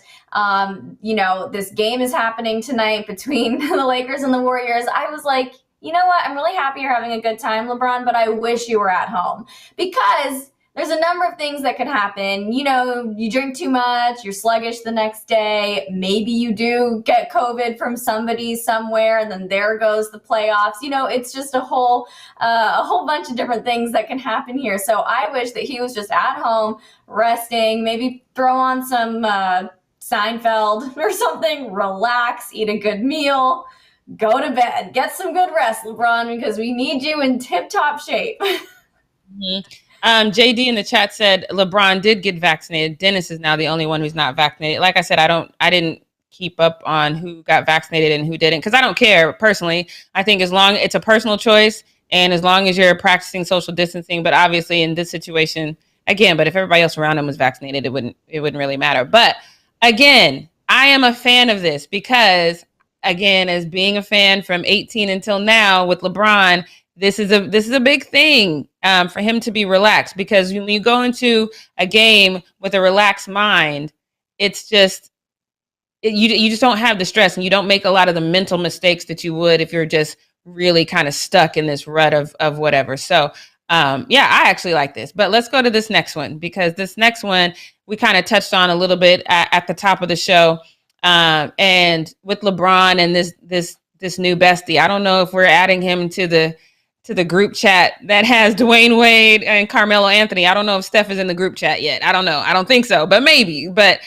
this game is happening tonight between the Lakers and the Warriors, I was like, you know what? I'm really happy you're having a good time, LeBron, but I wish you were at home, because There's a number of things that could happen. You know, you drink too much, you're sluggish the next day. Maybe you do get COVID from somebody somewhere, and then there goes the playoffs. You know, it's just a whole bunch of different things that can happen here. So I wish that he was just at home resting, maybe throw on some Seinfeld or something, relax, eat a good meal, go to bed, get some good rest, LeBron, because we need you in tip-top shape. JD in the chat said LeBron did get vaccinated. Dennis is now the only one who's not vaccinated. Like I said, I didn't keep up on who got vaccinated and who didn't because I don't care personally. I think as long it's a personal choice and as long as you're practicing social distancing, but obviously in this situation, again, but if everybody else around him was vaccinated, it wouldn't really matter. But again, I am a fan of this because again, as being a fan from 18 until now with LeBron, this is a big thing for him to be relaxed because when you go into a game with a relaxed mind, it's just you just don't have the stress and you don't make a lot of the mental mistakes that you would if you're just really kind of stuck in this rut of whatever. So yeah, I actually like this. But let's go to this next one because this next one we kind of touched on a little bit at the top of the show. And with LeBron and this new bestie, I don't know if we're adding him to the group chat that has Dwayne Wade and Carmelo Anthony. I don't know if Steph is in the group chat yet. I don't know. I don't think so, but maybe. But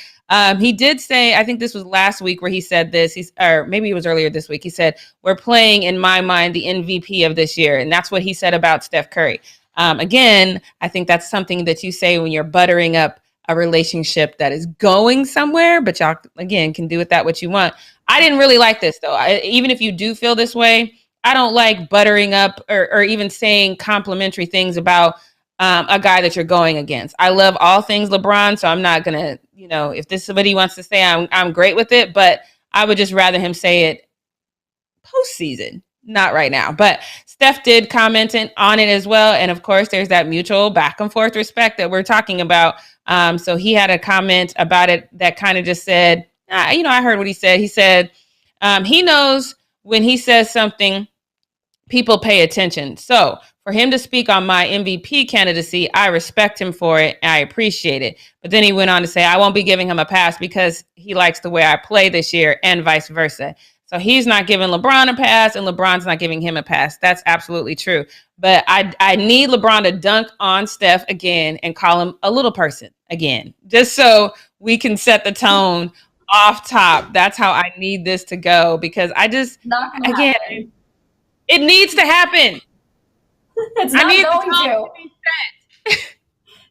he did say, I think this was last week where he said this, or maybe it was earlier this week. He said, we're playing, in my mind, the MVP of this year. And that's what he said about Steph Curry. Again, I think that's something that you say when you're buttering up a relationship that is going somewhere, but y'all, again, can do with that what you want. I didn't really like this, though. Even if you do feel this way, I don't like buttering up or even saying complimentary things about a guy that you're going against. I love all things LeBron, so I'm not going to, if this is what he wants to say, I'm great with it, but I would just rather him say it postseason, not right now. But Steph did comment on it as well. And of course, there's that mutual back and forth respect that we're talking about. So he had a comment about it that kind of just said, I heard what he said. He said he knows when he says something, people pay attention. So for him to speak on my MVP candidacy, I respect him for it. And I appreciate it. But then he went on to say, I won't be giving him a pass because he likes the way I play this year and vice versa. So he's not giving LeBron a pass and LeBron's not giving him a pass. That's absolutely true. But I need LeBron to dunk on Steph again and call him a little person again, just so we can set the tone off top. That's how I need this to go because again, it needs to happen. It's not going to.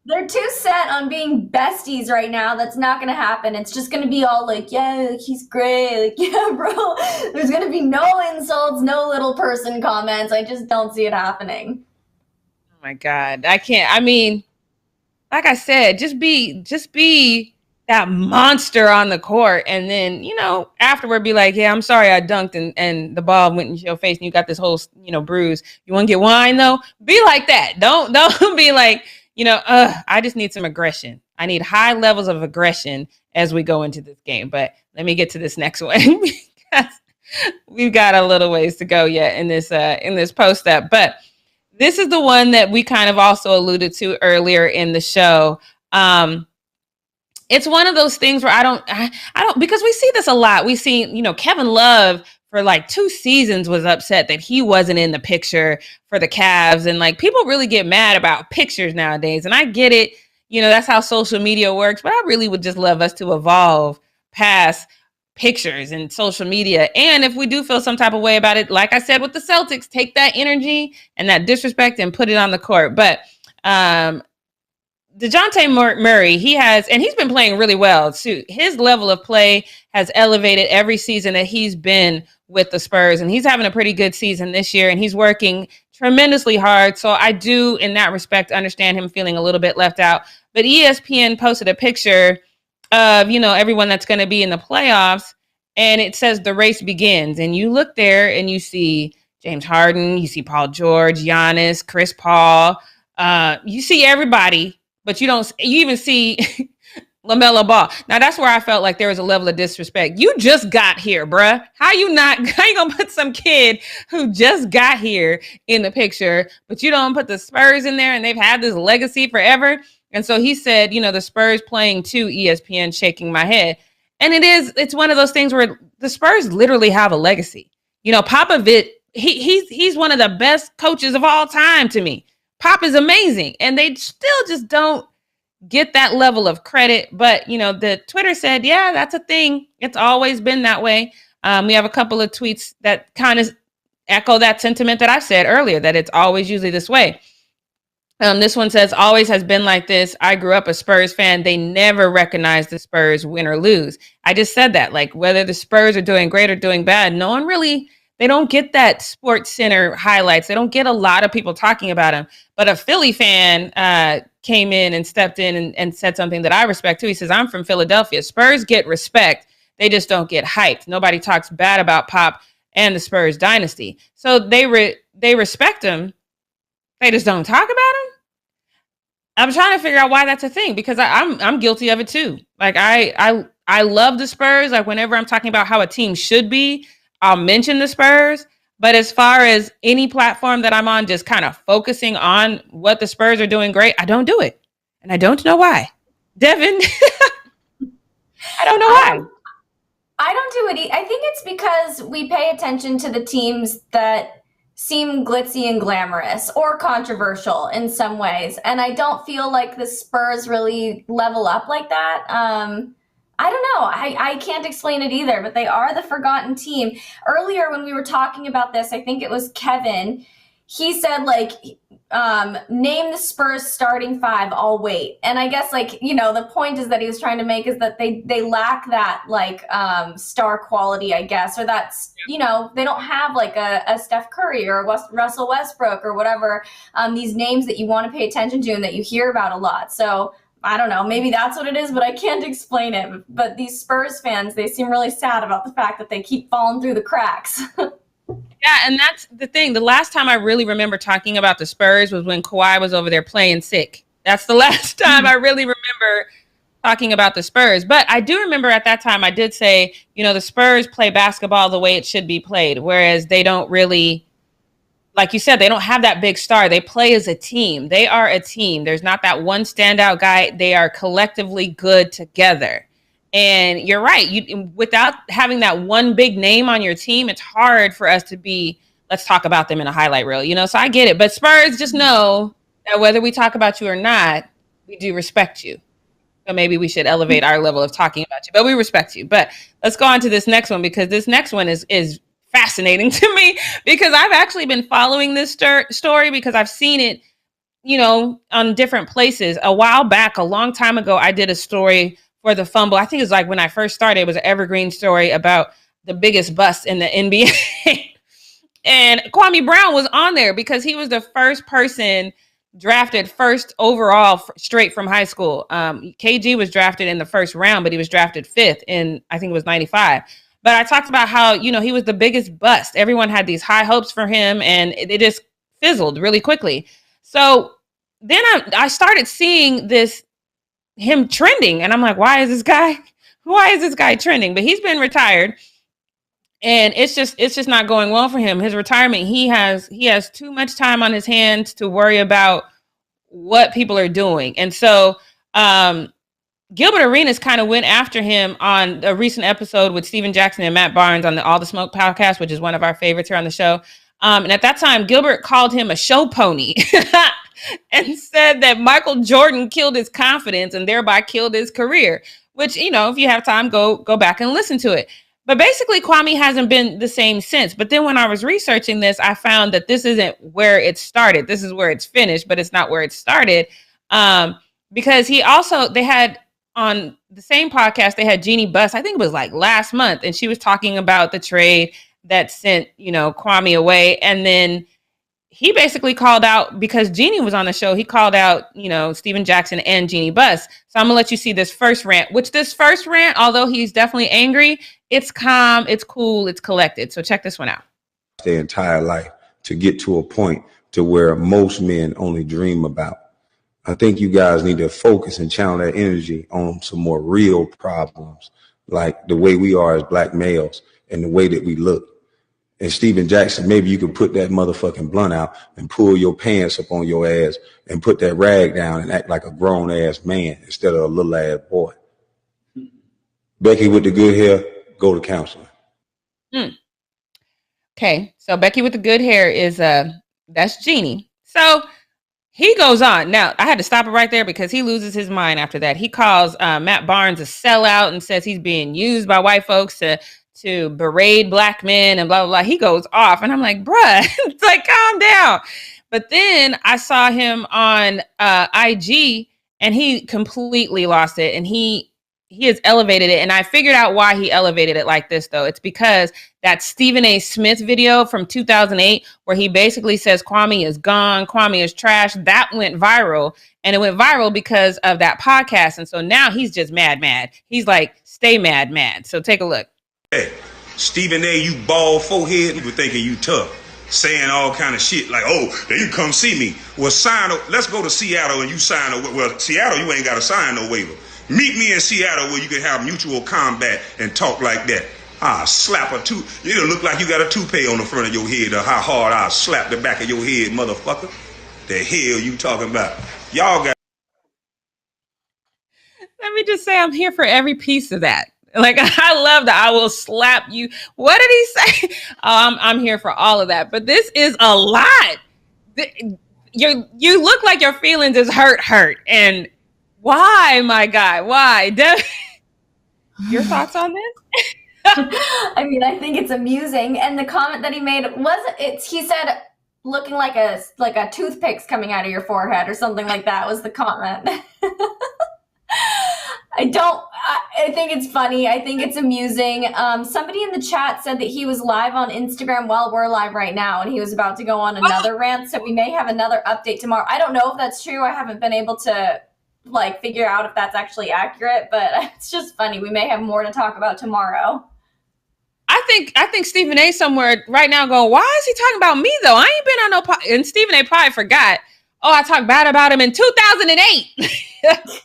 They're too set on being besties right now. That's not going to happen. It's just going to be all like, yeah, like, he's great. Like, yeah, bro. There's going to be no insults, no little person comments. I just don't see it happening. Oh my God. I can't. I mean, like I said, just be that monster on the court. And then, afterward be like, yeah, I'm sorry I dunked and the ball went into your face and you got this whole, bruise. You want to get wine though? Be like that. Don't be like, I just need some aggression. I need high levels of aggression as we go into this game. But let me get to this next one because we've got a little ways to go yet in this post up. But this is the one that we kind of also alluded to earlier in the show. It's one of those things where I don't, because we see this a lot. We see, Kevin Love for like 2 seasons was upset that he wasn't in the picture for the Cavs. And like people really get mad about pictures nowadays. And I get it. That's how social media works. But I really would just love us to evolve past pictures and social media. And if we do feel some type of way about it, like I said with the Celtics, take that energy and that disrespect and put it on the court. But DeJounte Murray, he's been playing really well too. His level of play has elevated every season that he's been with the Spurs, and he's having a pretty good season this year, and he's working tremendously hard. So I do, in that respect, understand him feeling a little bit left out. But ESPN posted a picture of, everyone that's going to be in the playoffs, and it says the race begins. And you look there and you see James Harden, you see Paul George, Giannis, Chris Paul, you see everybody. But you even see LaMelo Ball. Now that's where I felt like there was a level of disrespect. You just got here, bruh. How you gonna put some kid who just got here in the picture, but you don't put the Spurs in there and they've had this legacy forever? And so he said, the Spurs playing to ESPN, shaking my head. And it's one of those things where the Spurs literally have a legacy. Popovich, he's one of the best coaches of all time to me. Pop is amazing. And they still just don't get that level of credit. But, the Twitter said, yeah, that's a thing. It's always been that way. We have a couple of tweets that kind of echo that sentiment that I said earlier, that it's always usually this way. This one says, always has been like this. I grew up a Spurs fan. They never recognize the Spurs win or lose. I just said that, like, whether the Spurs are doing great or doing bad, no one really, they don't get that Sports Center highlights. They don't get a lot of people talking about them. But a Philly fan came in and stepped in and said something that I respect too. He says, I'm from Philadelphia. Spurs get respect. They just don't get hyped. Nobody talks bad about Pop and the Spurs dynasty. So they respect him. They just don't talk about him. I'm trying to figure out why that's a thing, because I'm guilty of it too. Like I love the Spurs. Like whenever I'm talking about how a team should be, I'll mention the Spurs. But as far as any platform that I'm on, just kind of focusing on what the Spurs are doing great, I don't do it. And I don't know why. Devin, I don't know why. I don't do it. I think it's because we pay attention to the teams that seem glitzy and glamorous or controversial in some ways. And I don't feel like the Spurs really level up like that. I don't know. I can't explain it either, but they are the forgotten team. Earlier when we were talking about this, I think it was Kevin, he said, like, name the Spurs starting five, I'll wait. And I guess, like, the point is that he was trying to make is that they lack that, like, star quality, I guess, or that's, they don't have like a Steph Curry or a Russell Westbrook or whatever, these names that you want to pay attention to and that you hear about a lot. So I don't know, maybe that's what it is, but I can't explain it. But these Spurs fans, they seem really sad about the fact that they keep falling through the cracks. Yeah, and that's the thing. The last time I really remember talking about the Spurs was when Kawhi was over there playing sick. That's the last time I really remember talking about the Spurs. But I do remember at that time I did say, the Spurs play basketball the way it should be played, whereas they don't really, like you said, they don't have that big star. They play as a team. They are a team. There's not that one standout guy. They are collectively good together. And you're right. Without having that one big name on your team, it's hard for us to be, let's talk about them in a highlight reel, so I get it. But Spurs, just know that whether we talk about you or not, we do respect you. So maybe we should elevate our level of talking about you, but we respect you. But let's go on to this next one, because this next one is fascinating to me, because I've actually been following this story because I've seen it, on different places. A while back, a long time ago, I did a story for the Fumble. I think it was like when I first started, it was an evergreen story about the biggest bust in the NBA. And Kwame Brown was on there because he was the first person drafted first overall straight from high school. KG was drafted in the first round, but he was drafted fifth in, I think it was 95. But I talked about how, he was the biggest bust. Everyone had these high hopes for him, and it just fizzled really quickly. So then I started seeing him trending, and I'm like, why is this guy trending? But he's been retired, and it's just not going well for him. His retirement, he has too much time on his hands to worry about what people are doing. And so Gilbert Arenas kind of went after him on a recent episode with Steven Jackson and Matt Barnes on the All the Smoke podcast, which is one of our favorites here on the show. And at that time, Gilbert called him a show pony and said that Michael Jordan killed his confidence and thereby killed his career, which, if you have time, go back and listen to it. But basically, Kwame hasn't been the same since. But then when I was researching this, I found that this isn't where it started. This is where it's finished, but it's not where it started. Because they had on the same podcast, they had Jeannie Buss, I think it was like last month, and she was talking about the trade that sent, Kwame away. And then he basically called out, because Jeannie was on the show, he called out, Steven Jackson and Jeannie Buss. So I'm gonna let you see this first rant, although he's definitely angry, it's calm, it's cool, it's collected. So check this one out. Their entire life to get to a point to where most men only dream about. I think you guys need to focus and channel that energy on some more real problems, like the way we are as black males and the way that we look. And Steven Jackson, maybe you could put that motherfucking blunt out and pull your pants up on your ass and put that rag down and act like a grown ass man instead of a little ass boy. Becky with the good hair, go to counseling. Okay, so Becky with the good hair is that's Jeannie. So he goes on. Now, I had to stop it right there because he loses his mind after that. He calls Matt Barnes a sellout and says he's being used by white folks to berate black men and blah, blah, blah. He goes off. And I'm like, bruh, it's like, calm down. But then I saw him on IG and he completely lost it. And he has elevated it. And I figured out why he elevated it like this, though. It's because that Stephen A. Smith video from 2008, where he basically says Kwame is gone, Kwame is trash, that went viral. And it went viral because of that podcast. And so now he's just mad. He's like, stay mad. So take a look. Hey, Stephen A., you bald forehead, you were thinking you tough, saying all kind of shit like, oh, then you come see me. Well, let's go to Seattle and you sign a, well, Seattle, you ain't got to sign no waiver. Meet me in Seattle where you can have mutual combat and talk like that. I'll slap a tooth. It'll look like you got a toupee on the front of your head, or how hard I'll slap the back of your head, motherfucker. The hell you talking about? Y'all got. Let me just say, I'm here for every piece of that. Like, I love that. I will slap you. What did he say? Oh, I'm here for all of that. But this is a lot. You look like your feelings is hurt. And why, my guy? Why? Your thoughts on this? I mean, I think it's amusing. And the comment that he made he said, looking like a toothpick's coming out of your forehead or something like that was the comment. I think it's funny. I think it's amusing. Somebody in the chat said that he was live on Instagram while we're live right now, and he was about to go on another rant. So we may have another update tomorrow. I don't know if that's true. I haven't been able to figure out if that's actually accurate, but it's just funny. We may have more to talk about tomorrow. I think Stephen A. somewhere right now going, why is he talking about me though? I ain't been on no and Stephen A. probably forgot. Oh, I talked bad about him in 2008.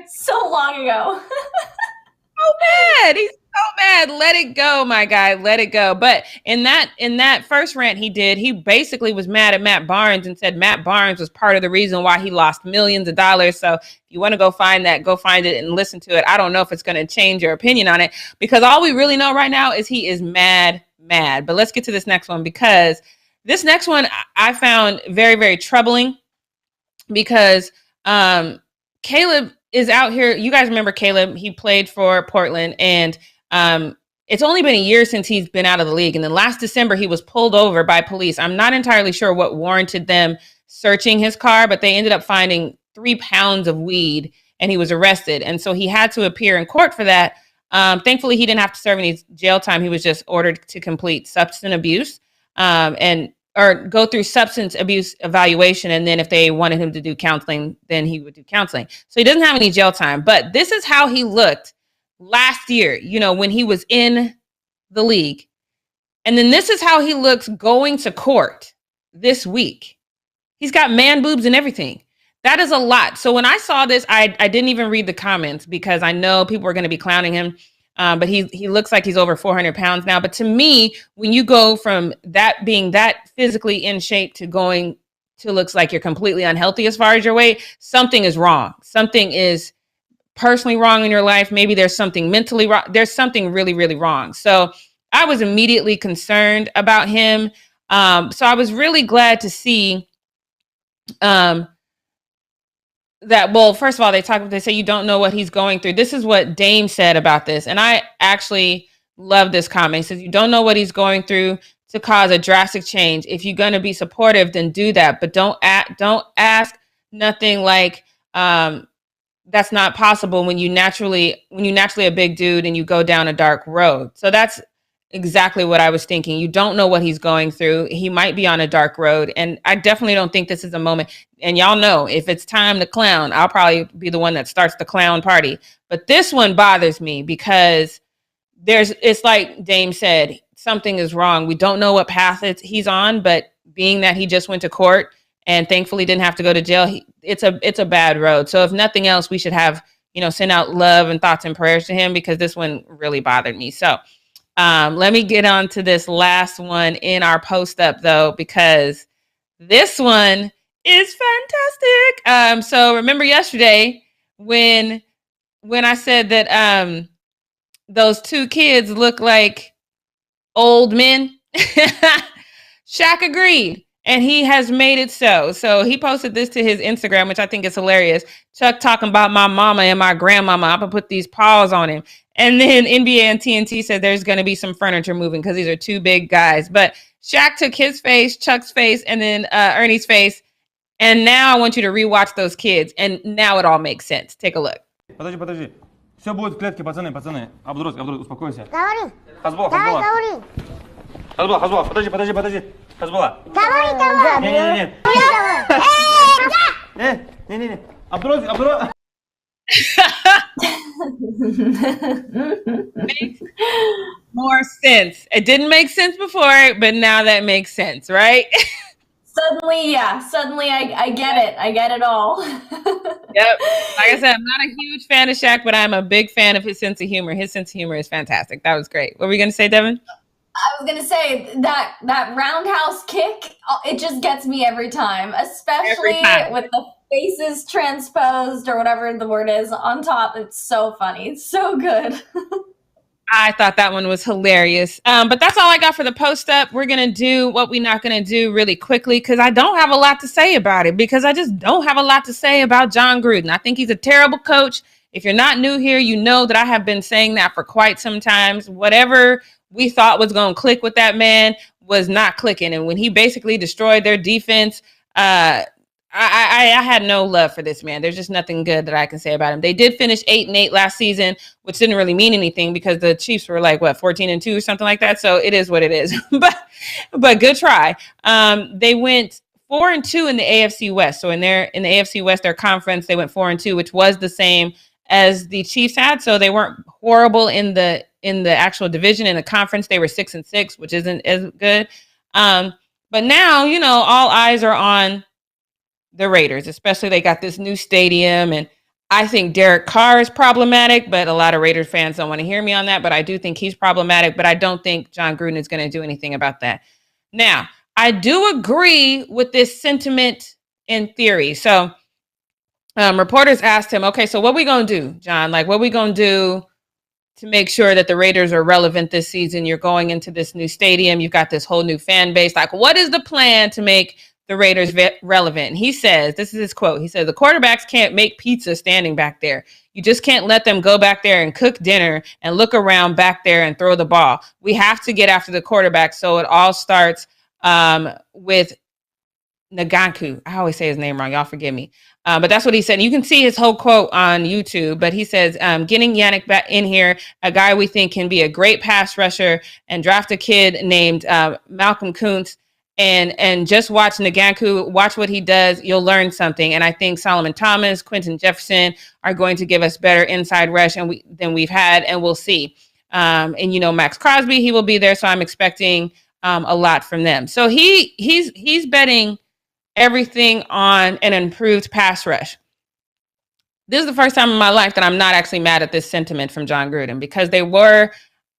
So long ago. So mad. He's so mad. Let it go, my guy. Let it go. But in that first rant he did, he basically was mad at Matt Barnes and said Matt Barnes was part of the reason why he lost millions of dollars. So if you want to go find that, go find it and listen to it. I don't know if it's going to change your opinion on it, because all we really know right now is he is mad. But let's get to this next one, because this next one I found very, very troubling, because Caleb is out here. You guys remember Caleb? He played for Portland, and it's only been a year since he's been out of the league. And then last December, he was pulled over by police. I'm not entirely sure what warranted them searching his car, but they ended up finding 3 pounds of weed, and he was arrested. And so he had to appear in court for that. Thankfully, he didn't have to serve any jail time. He was just ordered to complete substance abuse or go through substance abuse evaluation. And then if they wanted him to do counseling, then he would do counseling. So he doesn't have any jail time. But this is how he looked last year, when he was in the league. And then this is how he looks going to court this week. He's got man boobs and everything. That is a lot. So when I saw this, I didn't even read the comments, because I know people are going to be clowning him. But he looks like he's over 400 pounds now. But to me, when you go from that being that physically in shape to going to looks like you're completely unhealthy as far as your weight, something is wrong. Something is personally wrong in your life. Maybe there's something mentally wrong. There's something really, really wrong. So I was immediately concerned about him. So I was really glad to see that, well, first of all, they say you don't know what he's going through. This is what Dame said about this. And I actually love this comment. He says, you don't know what he's going through to cause a drastic change. If you're going to be supportive, then do that. But don't ask nothing like, that's not possible when you naturally a big dude and you go down a dark road. So that's exactly what I was thinking. You don't know what he's going through. He might be on a dark road. And I definitely don't think this is a moment. And y'all know, if it's time to clown, I'll probably be the one that starts the clown party. But this one bothers me because it's like Dame said, something is wrong. We don't know what path he's on, but being that he just went to court, and thankfully didn't have to go to jail. It's a bad road. So if nothing else, we should have, send out love and thoughts and prayers to him, because this one really bothered me. So let me get on to this last one in our post up, though, because this one is fantastic. So remember yesterday when I said that those two kids look like old men? Shaq agreed, and he has made it so. So he posted this to his Instagram, which I think is hilarious. Chuck talking about my mama and my grandmama. I'm going to put these paws on him. And then NBA and TNT said there's going to be some furniture moving because these are two big guys. But Shaq took his face, Chuck's face, and then Ernie's face. And now I want you to rewatch those kids. And now it all makes sense. Take a look. Подожди. Все будет в клетке, пацаны. Абдурос, успокойся. Говори. Хазбол. Говори. Хазбол, подожди. Хазбола. Говори. Не. Абдурос. Makes more sense. It didn't make sense before, but now that makes sense, right? Suddenly I get it. I get it all. Yep. Like I said, I'm not a huge fan of Shaq, but I'm a big fan of his sense of humor. His sense of humor is fantastic. That was great. What were you going to say, Devin? I was going to say that roundhouse kick, it just gets me every time, especially with the faces transposed or whatever the word is on top. It's so funny. It's so good. I thought that one was hilarious. But that's all I got for the post up. We're going to do what we're not going to do really quickly, because I don't have a lot to say about it, because I just don't have a lot to say about Jon Gruden. I think he's a terrible coach. If you're not new here, you know that I have been saying that for quite some time. Whatever we thought was going to click with that man was not clicking. And when he basically destroyed their defense, I had no love for this man. There's just nothing good that I can say about him. They did finish 8-8 last season, which didn't really mean anything because the Chiefs were like, 14-2 or something like that. So it is what it is. but good try. They went 4-2 in the AFC West. So in the AFC West, their conference, they went 4-2, which was the same as the Chiefs had. So they weren't horrible in the actual division. In the conference, they were 6-6, which isn't as good. But now, all eyes are on the Raiders, especially they got this new stadium, and I think Derek Carr is problematic, but a lot of Raiders fans don't want to hear me on that, but I do think he's problematic, but I don't think Jon Gruden is going to do anything about that. Now, I do agree with this sentiment in theory. So reporters asked him, okay, so what are we going to do, John? Like, what are we going to do to make sure that the Raiders are relevant this season? You're going into this new stadium. You've got this whole new fan base. Like, what is the plan to make the Raiders relevant? And he says, this is his quote. He says, the quarterbacks can't make pizza standing back there. You just can't let them go back there and cook dinner and look around back there and throw the ball. We have to get after the quarterback. So it all starts with Ngakoue. I always say his name wrong. Y'all forgive me. But that's what he said. You can see his whole quote on YouTube, but he says, getting Yannick back in here, a guy we think can be a great pass rusher, and draft a kid named Malcolm Kuntz. And just watch Ngakoue, watch what he does. You'll learn something. And I think Solomon Thomas, Quentin Jefferson are going to give us better inside rush than we've had, and we'll see. And Max Crosby, he will be there, so I'm expecting a lot from them. So he's betting everything on an improved pass rush. This is the first time in my life that I'm not actually mad at this sentiment from Jon Gruden, because they were,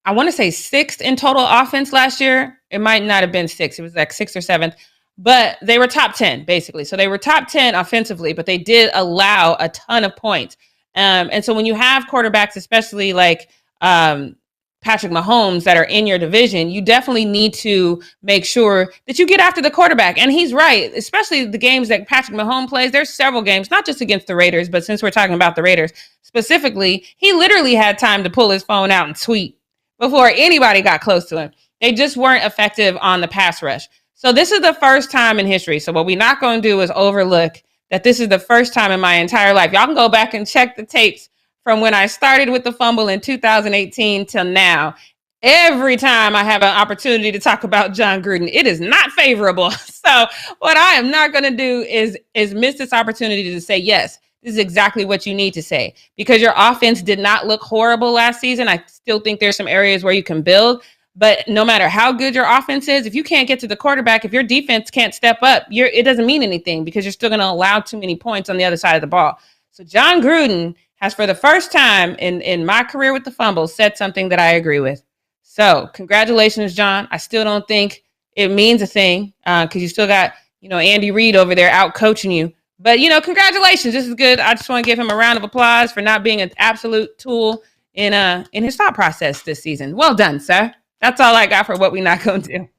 I want to say, 6th in total offense last year. It might not have been 6. It was like 6th or 7th, but they were top 10 basically. So they were top 10 offensively, but they did allow a ton of points. And so when you have quarterbacks, especially like Patrick Mahomes, that are in your division, you definitely need to make sure that you get after the quarterback. And he's right, especially the games that Patrick Mahomes plays. There's several games, not just against the Raiders, but since we're talking about the Raiders specifically, he literally had time to pull his phone out and tweet before anybody got close to him. They just weren't effective on the pass rush. So this is the first time in history. So what we're not going to do is overlook that this is the first time in my entire life. Y'all can go back and check the tapes from when I started with the Fumble in 2018 till now. Every time I have an opportunity to talk about Jon Gruden, it is not favorable. So what I am not going to do is miss this opportunity to say, yes, this is exactly what you need to say, because your offense did not look horrible last season. I still think there's some areas where you can build, But no matter how good your offense is, if you can't get to the quarterback, if your defense can't step up, it doesn't mean anything because you're still going to allow too many points on the other side of the ball. So John Gruden has, for the first time in my career with the Fumble, said something that I agree with. So congratulations, John. I still don't think it means a thing because you still got, Andy Reid over there out coaching you. But, congratulations. This is good. I just want to give him a round of applause for not being an absolute tool in his thought process this season. Well done, sir. That's all I got for what we're not going to do.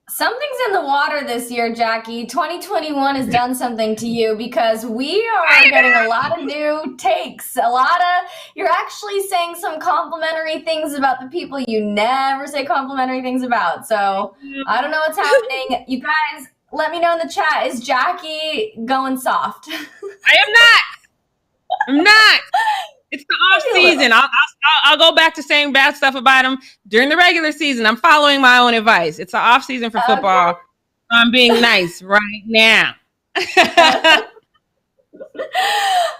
Something's in the water this year, Jackie. 2021 has done something to you because we are getting a lot of new takes. You're actually saying some complimentary things about the people you never say complimentary things about. So I don't know what's happening. You guys, let me know in the chat. Is Jackie going soft? I'm not. It's the off season. I'll go back to saying bad stuff about him during the regular season. I'm following my own advice. It's the off season for football. Okay. I'm being nice right now.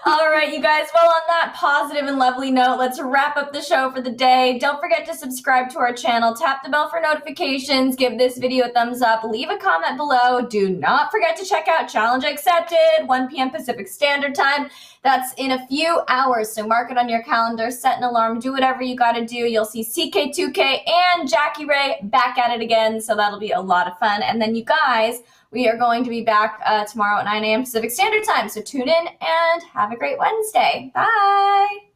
All right, you guys. Well, on that positive and lovely note, let's wrap up the show for the day. Don't forget to subscribe to our channel. Tap the bell for notifications. Give this video a thumbs up. Leave a comment below. Do not forget to check out Challenge Accepted, 1 p.m. Pacific Standard Time. That's in a few hours, so mark it on your calendar. Set an alarm. Do whatever you got to do. You'll see CK2K and Jackie Ray back at it again, so that'll be a lot of fun. And then you guys, we are going to be back tomorrow at 9 a.m. Pacific Standard Time. So tune in and have a great Wednesday. Bye.